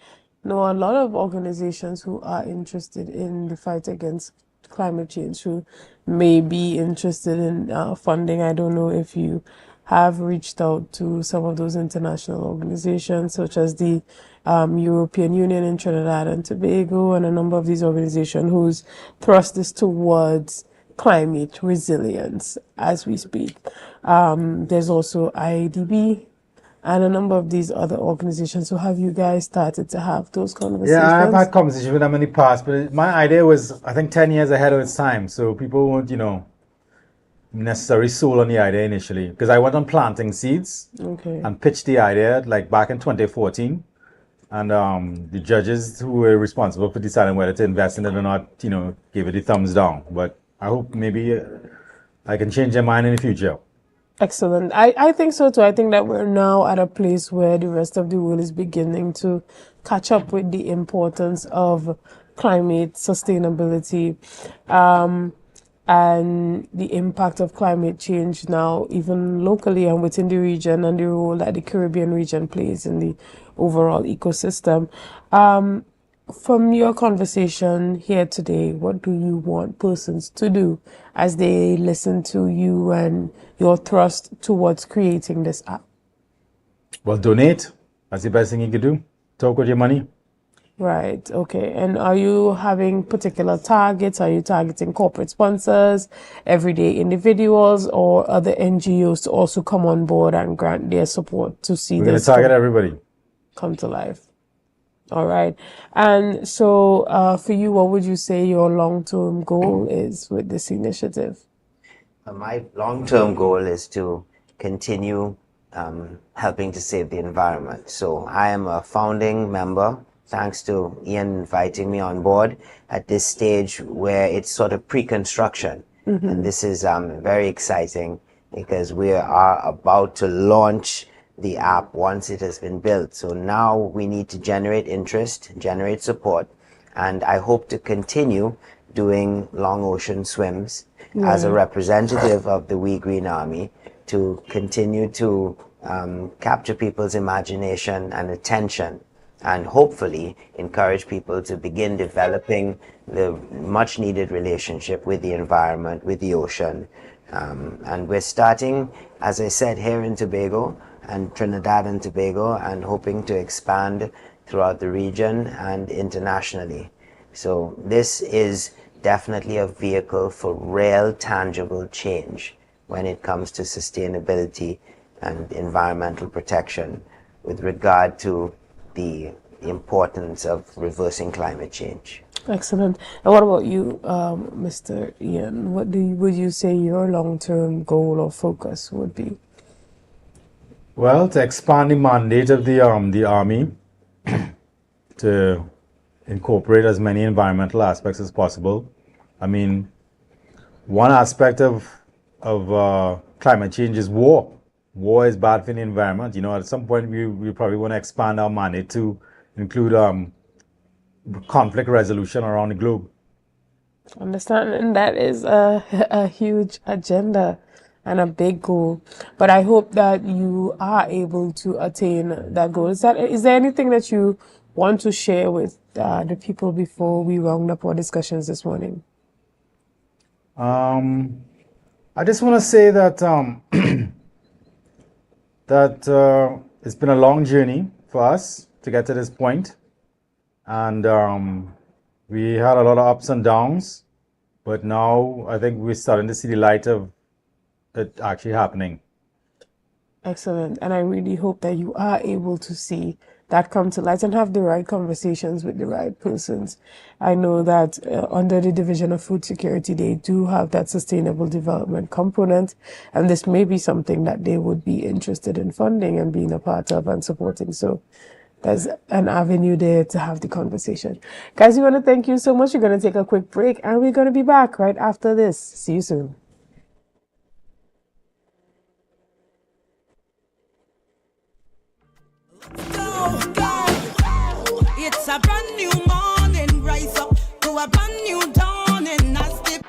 know a lot of organizations who are interested in the fight against climate change, who may be interested in funding. I don't know if you have reached out to some of those international organizations, such as the European Union in Trinidad and Tobago, and a number of these organizations whose thrust is towards climate resilience as we speak. There's also IDB and a number of these other organizations. So have you guys started to have those conversations? Yeah, I've had conversations with them in the past, but my idea was, I think, 10 years ahead of its time. So people weren't, necessarily sold on the idea initially. Because I went on planting seeds and pitched the idea back in 2014. And the judges who were responsible for deciding whether to invest in it or not, gave it a thumbs down. But I hope maybe I can change their mind in the future. Excellent. I think so too. I think that we're now at a place where the rest of the world is beginning to catch up with the importance of climate sustainability and the impact of climate change now, even locally and within the region, and the role that the Caribbean region plays in the overall ecosystem. From your conversation here today, what do you want persons to do as they listen to you and your thrust towards creating this app? Well, donate. That's the best thing you can do. Talk with your money. Right. Okay. And are you having particular targets? Are you targeting corporate sponsors, everyday individuals, or other NGOs to also come on board and grant their support to see We're going to this target everybody. come to life? All right. And so for you, what would you say your long-term goal is with this initiative? My long-term goal is to continue helping to save the environment. So I am a founding member, thanks to Ian inviting me on board at this stage where it's sort of pre-construction. And this is very exciting because we are about to launch the app once it has been built. So now we need to generate interest, generate support, and I hope to continue doing long ocean swims as a representative of the We Green Army to continue to capture people's imagination and attention, and hopefully encourage people to begin developing the much needed relationship with the environment, with the ocean. And we're starting, as I said, here in Tobago and Trinidad and Tobago, and hoping to expand throughout the region and internationally. So this is definitely a vehicle for real tangible change when it comes to sustainability and environmental protection with regard to the importance of reversing climate change. Excellent. And what about you, Mr. Ian? What would you say your long-term goal or focus would be? Well, to expand the mandate of the Army to incorporate as many environmental aspects as possible. I mean, one aspect of climate change is war. War is bad for the environment. You know, at some point we probably want to expand our mandate to include conflict resolution around the globe. Understand, and that is a huge agenda and a big goal. But I hope that you are able to attain that goal. Is there anything that you want to share with the people before we round up our discussions this morning? I just want to say that that it's been a long journey for us to get to this point, and we had a lot of ups and downs, but now I think we're starting to see the light of it actually happening. Excellent. And I really hope that you are able to see that come to light and have the right conversations with the right persons. I know that under the Division of Food Security, they do have that sustainable development component, and this may be something that they would be interested in funding and being a part of and supporting. So there's an avenue there to have the conversation. Guys, we want to thank you so much. We're going to take a quick break, and we're going to be back right after this. See you soon. It's a brand new morning, rise up to a brand new dawning as the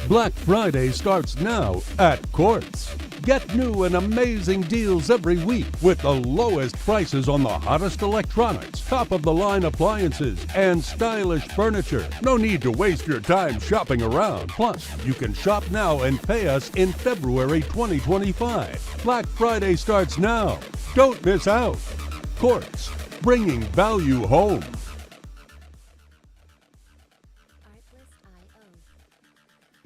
Black Friday starts now at Quartz. Get new and amazing deals every week with the lowest prices on the hottest electronics, top-of-the-line appliances, and stylish furniture. No need to waste your time shopping around. Plus, you can shop now and pay us in February 2025. Black Friday starts now. Don't miss out. Quartz, bringing value home.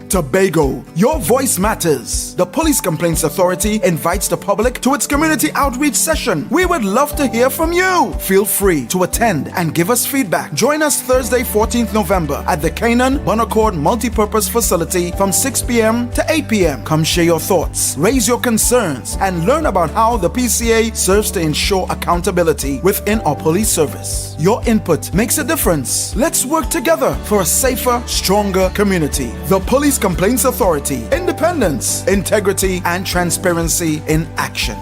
Tobago, your voice matters. The Police Complaints Authority invites the public to its community outreach session. We would love to hear from you. Feel free to attend and give us feedback. Join us Thursday, 14th November at the Canaan Bonaccord Multipurpose Facility from 6 p.m. to 8 p.m. Come share your thoughts, raise your concerns, and learn about how the PCA serves to ensure accountability within our police service. Your input makes a difference. Let's work together for a safer, stronger community. The Police Complaints Authority. Independence, integrity, and transparency in action.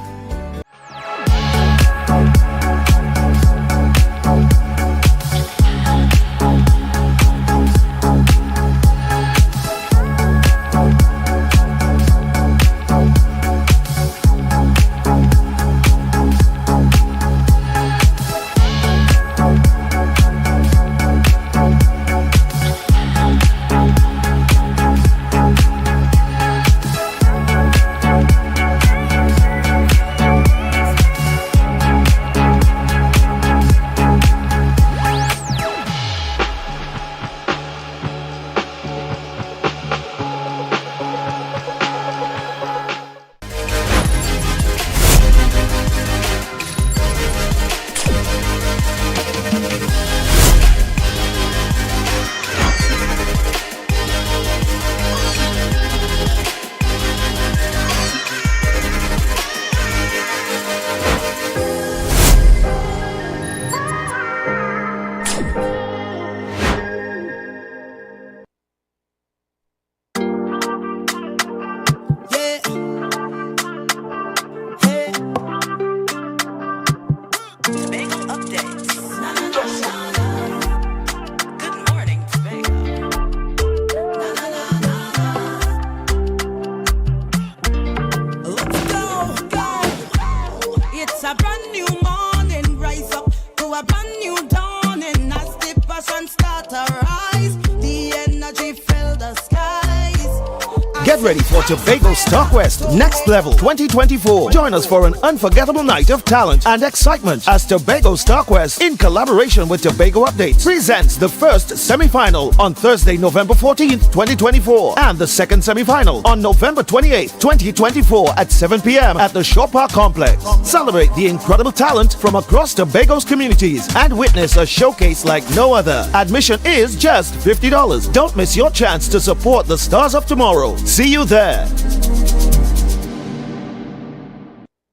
Get ready for Tobago Star Quest Next Level 2024. Join us for an unforgettable night of talent and excitement as Tobago Star Quest, in collaboration with Tobago Updates, presents the first semi-final on Thursday, November 14th, 2024, and the second semi-final on November 28th, 2024 at 7 p.m. at the Shore Park Complex. Celebrate the incredible talent from across Tobago's communities and witness a showcase like no other. Admission is just $50. Don't miss your chance to support the stars of tomorrow. See you there.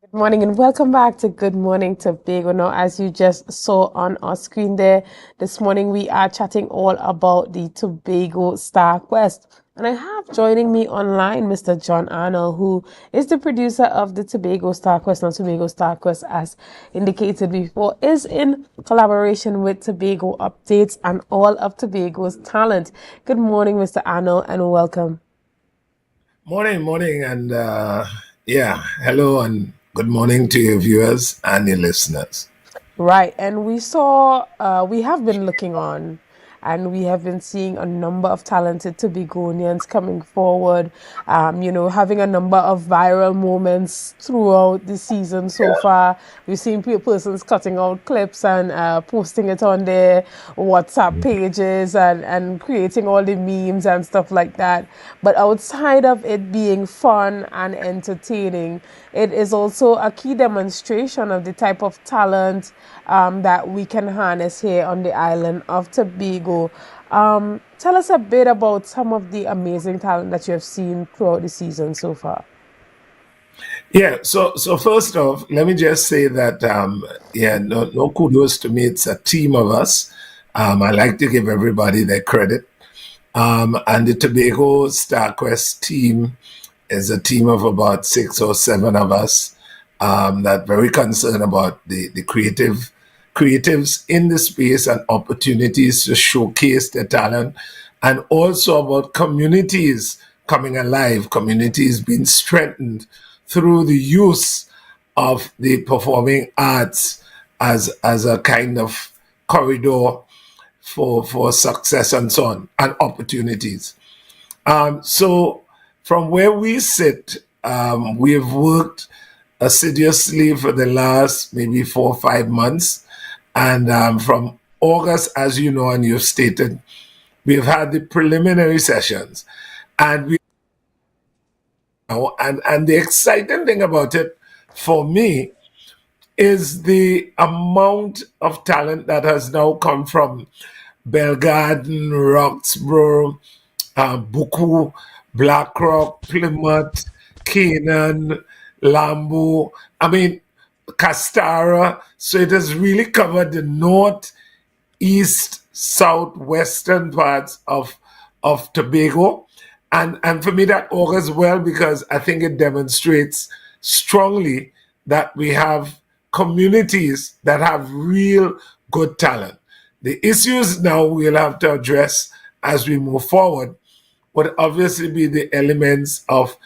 Good morning and welcome back to Good Morning Tobago. Now, as you just saw on our screen there, this morning we are chatting all about the Tobago Star Quest. And I have joining me online Mr. John Arnold, who is the producer of the Tobago Star Quest. Now, Tobago Star Quest, as indicated before, is in collaboration with Tobago Updates and all of Tobago's talent. Good morning, Mr. Arnold, and welcome. Morning, and hello and good morning to your viewers and your listeners. Right, and we have been looking on, and we have been seeing a number of talented Tobagonians coming forward, having a number of viral moments throughout the season so far. We've seen persons cutting out clips and posting it on their WhatsApp pages and creating all the memes and stuff like that. But outside of it being fun and entertaining, it is also a key demonstration of the type of talent that we can harness here on the island of Tobago. Tell us a bit about some of the amazing talent that you have seen throughout the season so far. Yeah, so first off, let me just say that, no kudos to me. It's a team of us. I like to give everybody their credit. And the Tobago Star Quest team is a team of about 6 or 7 of us that very concerned about the creatives in the space and opportunities to showcase their talent, and also about communities coming alive. Community is being strengthened through the use of the performing arts as a kind of corridor for success and so on, and opportunities. So from where we sit, we have worked assiduously for the last maybe 4 or 5 months. And from August, as you know, and you've stated, we've had the preliminary sessions. And and the exciting thing about it for me is the amount of talent that has now come from Belgarden, Roxborough, Buku, Blackrock, Plymouth, Canaan, Lambo, Castara. So it has really covered the north, east, south, western parts of Tobago. And for me, that augurs well, because I think it demonstrates strongly that we have communities that have real good talent. The issues now we'll have to address as we move forward would obviously be the elements of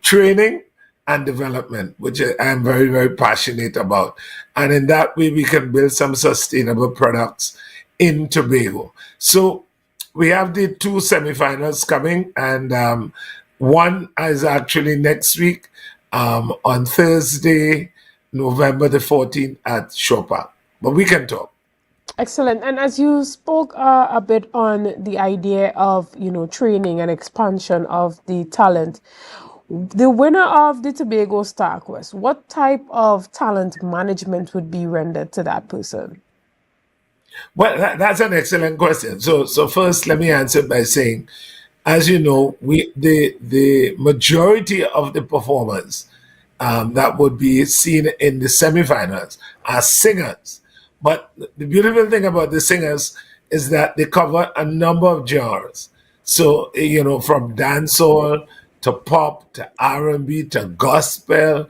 training and development, which I'm very, very passionate about. And in that way, we can build some sustainable products in Tobago. So we have the 2 semifinals coming, and one is actually next week on Thursday, November the 14th at Shore Park. But we can talk. Excellent. And as you spoke a bit on the idea of, training and expansion of the talent, the winner of the Tobago Star Quest, what type of talent management would be rendered to that person? Well, that's an excellent question. So first, let me answer by saying, as you know, the majority of the performers that would be seen in the semifinals are singers. But the beautiful thing about the singers is that they cover a number of genres. So, from dancehall to pop to R&B to gospel,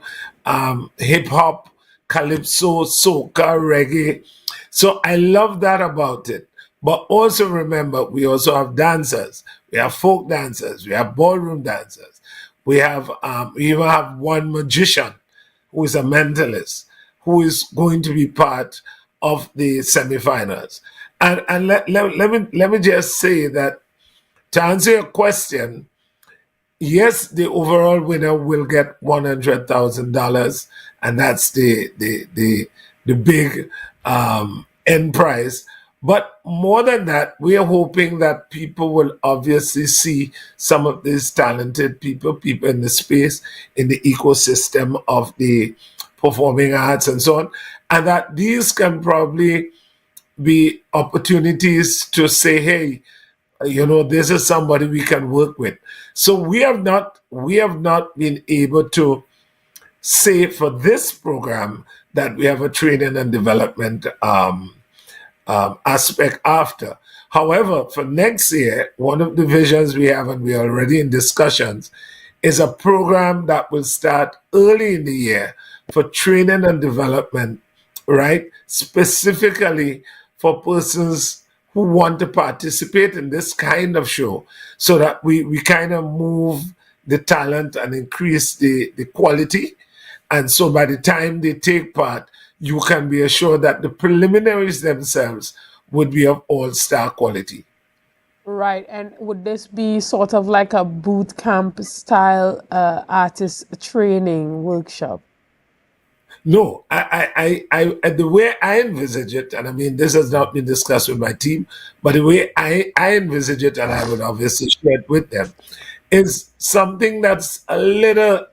hip hop, calypso, soca, reggae. So I love that about it. But also remember, we also have dancers. We have folk dancers. We have ballroom dancers. We even have one magician who is a mentalist, who is going to be part of the semifinals. And let me just say that, to answer your question, yes, the overall winner will get $100,000, and that's the big end prize. But more than that, we are hoping that people will obviously see some of these talented people in the space, in the ecosystem of the performing arts and so on, and that these can probably be opportunities to say, hey, this is somebody we can work with. So we have not been able to say for this program that we have a training and development aspect after. However, for next year, one of the visions we have, and we're already in discussions, is a program that will start early in the year for training and development, right? Specifically for persons who want to participate in this kind of show, so that we kind of move the talent and increase the quality. And so by the time they take part, you can be assured that the preliminaries themselves would be of all-star quality. Right. And would this be sort of like a boot camp style artist training workshop? No, I the way I envisage it, and I mean, this has not been discussed with my team, but the way I envisage it, and I would obviously share it with them, is something that's a little,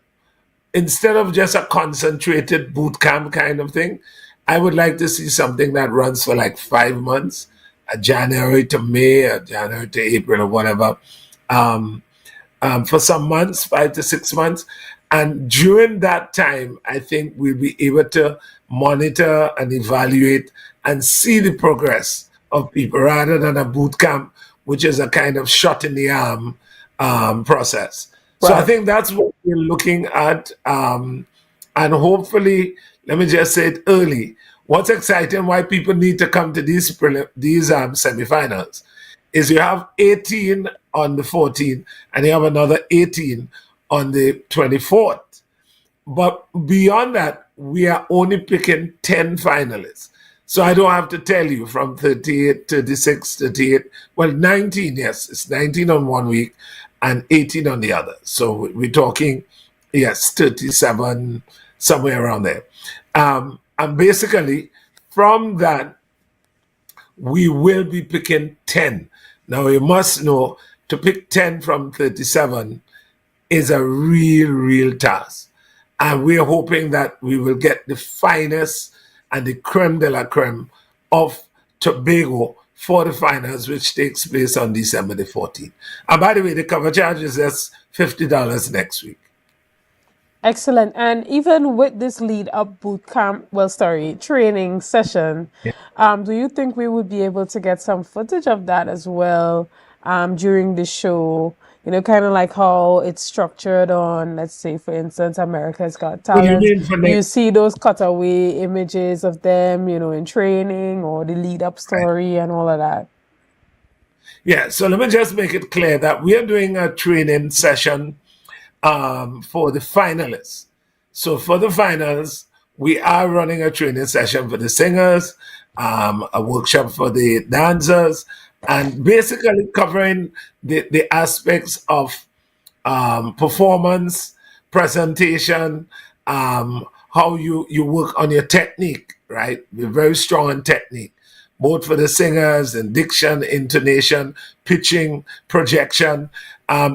instead of just a concentrated boot camp kind of thing, I would like to see something that runs for like 5 months, January to May, or January to April, or whatever, for some months, 5 to 6 months. And during that time, I think we'll be able to monitor and evaluate and see the progress of people, rather than a boot camp, which is a kind of shot in the arm process. So I think that's what we're looking at. And hopefully, let me just say it early, what's exciting, why people need to come to these semifinals, is you have 18 on the 14th, and you have another 18 on the 24th. But beyond that, we are only picking 10 finalists. So I don't have to tell you from 38, 36, 38, well, 19, yes, it's 19 on one week and 18 on the other. So we're talking, yes, 37, somewhere around there. And basically, from that, we will be picking 10. Now, you must know, to pick 10 from 37 is a real task. And we're hoping that we will get the finest and the creme de la creme of Tobago for the finals, which takes place on December the 14th. And by the way, the cover charge is just $50 next week. Excellent. And even with this lead up training session, do you think we would be able to get some footage of that as well during the show? You know, kind of like how it's structured on, let's say, for instance, America's Got Talent. You see those cutaway images of them, you know, in training, or the lead up story and all of that. Yeah, so let me just make it clear that we are doing a training session for the finalists. So for the finals, we are running a training session for the singers, a workshop for the dancers, and basically covering the aspects of performance, presentation, how you work on your technique, right? We're very strong on technique, both for the singers and diction, intonation, pitching, projection.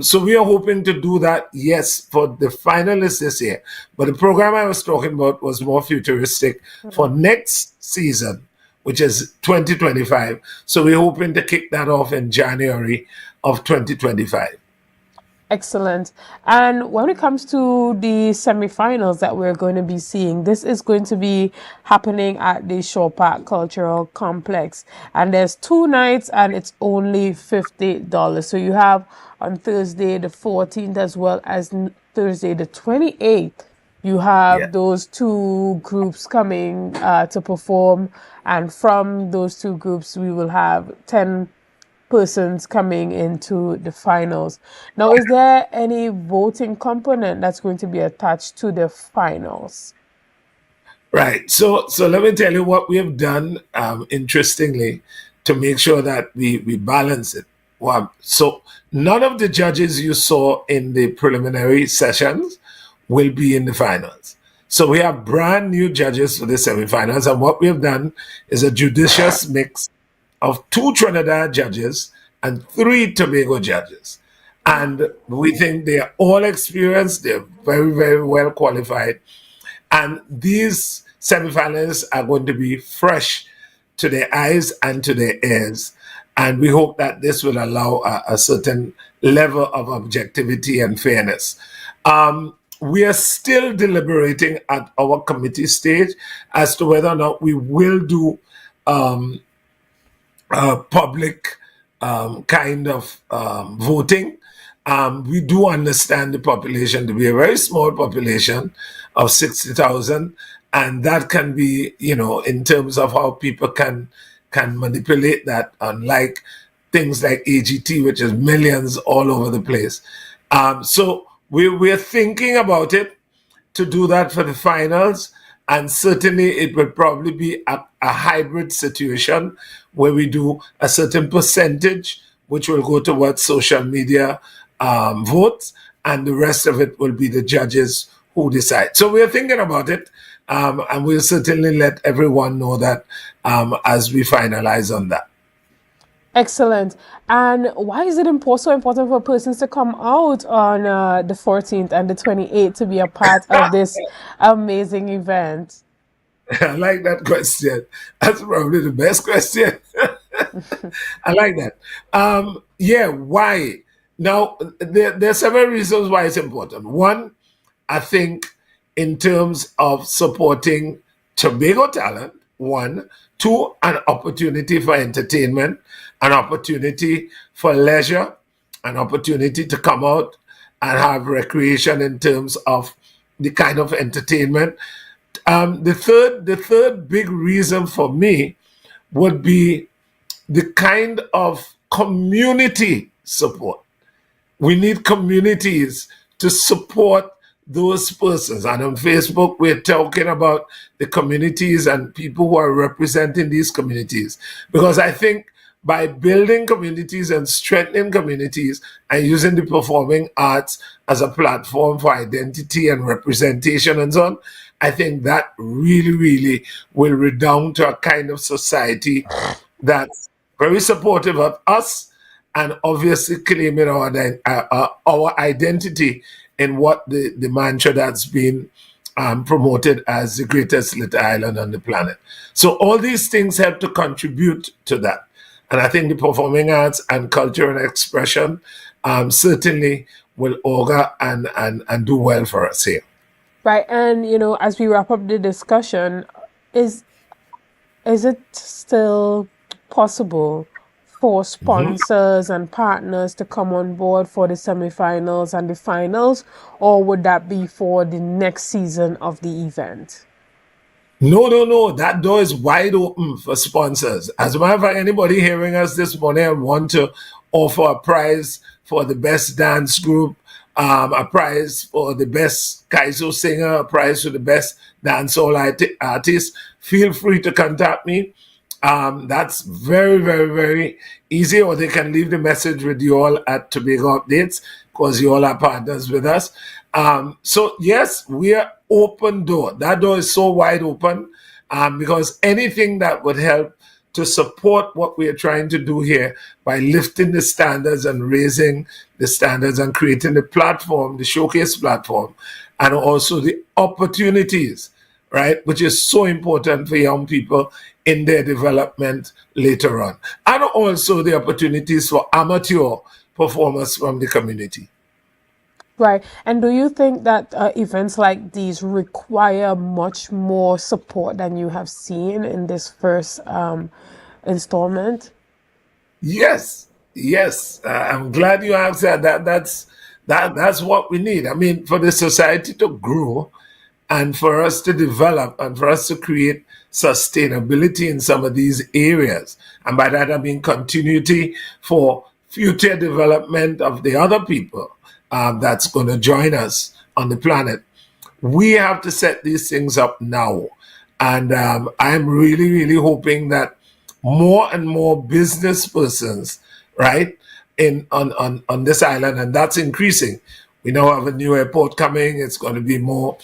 So we are hoping to do that, yes, for the finalists this year. But the program I was talking about was more futuristic for next season, which is 2025. So we're hoping to kick that off in January of 2025. Excellent. And when it comes to the semifinals that we're going to be seeing, this is going to be happening at the Shore Park Cultural Complex. And there's 2 nights and it's only $50. So you have on Thursday the 14th as well as Thursday the 28th. You have those 2 groups coming to perform. And from those 2 groups, we will have 10 persons coming into the finals. Now, is there any voting component that's going to be attached to the finals? Right. So let me tell you what we have done, interestingly, to make sure that we balance it. So none of the judges you saw in the preliminary sessions will be in the finals. So we have brand new judges for the semifinals, and what we have done is a judicious mix of 2 Trinidad judges and 3 Tobago judges. And we think they are all experienced, they're very, very well qualified. And these semifinalists are going to be fresh to their eyes and to their ears. And we hope that this will allow a certain level of objectivity and fairness. We are still deliberating at our committee stage as to whether or not we will do public kind of voting. We do understand the population to be a very small population of 60,000, and that can be, you know, in terms of how people can manipulate that, unlike things like AGT, which is millions all over the place. So we're thinking about it to do that for the finals. And certainly it will probably be a hybrid situation where we do a certain percentage, which will go towards social media votes, and the rest of it will be the judges who decide. So we're thinking about it, and we'll certainly let everyone know that as we finalize on that. Excellent. And why is it so important for persons to come out on the 14th and the 28th to be a part of this amazing event? I like that question. That's probably the best question. I like that. Why? Now, there are several reasons why it's important. One, I think in terms of supporting Tobago talent, 1. 2, an opportunity for entertainment, an opportunity for leisure, an opportunity to come out and have recreation in terms of the kind of entertainment. The third big reason for me would be the kind of community support. we need communities to support those persons. And on Facebook, we're talking about the communities and people who are representing these communities. Because I think by building communities and strengthening communities and using the performing arts as a platform for identity and representation and so on, I think that really, really will redound to a kind of society that's very supportive of us and obviously claiming our identity in what the mantra that's been promoted as the greatest little island on the planet. So all these things help to contribute to that. And I think the performing arts and culture and expression certainly will augur and do well for us here. Right, and as we wrap up the discussion, is it still possible for sponsors and partners to come on board for the semifinals and the finals, or would that be for the next season of the event? No. That door is wide open for sponsors. As a matter of fact, anybody hearing us this morning and want to offer a prize for the best dance group, a prize for the best kaiso singer, a prize for the best dancehall artist, feel free to contact me. That's very, very, very easy, or they can leave the message with you all at Tobago Updates, because you all are partners with us. So yes, we are open door. That door is so wide open because anything that would help to support what we are trying to do here by lifting the standards and raising the standards and creating the platform, the showcase platform, and also the opportunities, right, which is so important for young people in their development later on. And also the opportunities for amateur performers from the community. Right. And do you think that events like these require much more support than you have seen in this first installment? Yes. I'm glad you asked that. That's what we need. I mean, for the society to grow and for us to develop and for us to create sustainability in some of these areas, and by that I mean continuity for future development of the other people that's going to join us on the planet, we have to set these things up now. And I'm really, really hoping that more and more business persons, right, on this island, and that's increasing. We now have a new airport coming. It's going to be more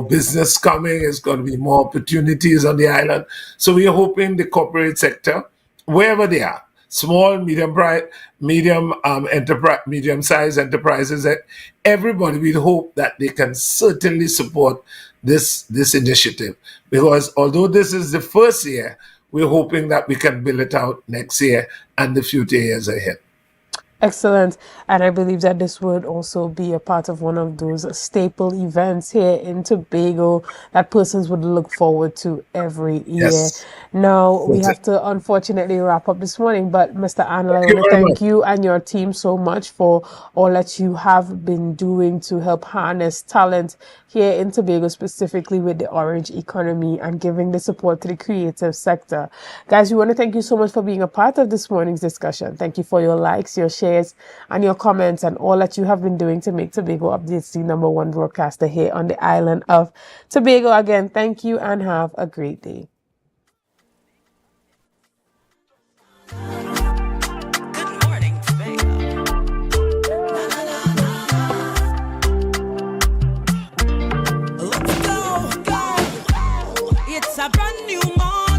business coming. It's going to be more opportunities on the island. So we are hoping the corporate sector, wherever they are, small, medium-sized enterprises, everybody, we hope that they can certainly support this initiative. Because although this is the first year, we're hoping that we can build it out next year and the future years ahead. Excellent. And I believe that this would also be a part of one of those staple events here in Tobago that persons would look forward to every year. Yes. Now, we have to unfortunately wrap up this morning, but Mr. Arnold, I want to thank you and your team so much for all that you have been doing to help harness talent here in Tobago, specifically with the orange economy, and giving the support to the creative sector. Guys, we want to thank you so much for being a part of this morning's discussion. Thank you for your likes, your shares, and your comments, and all that you have been doing to make Tobago Updates the #1 broadcaster here on the island of Tobago. Again, thank you and have a great day. It's a brand new morning.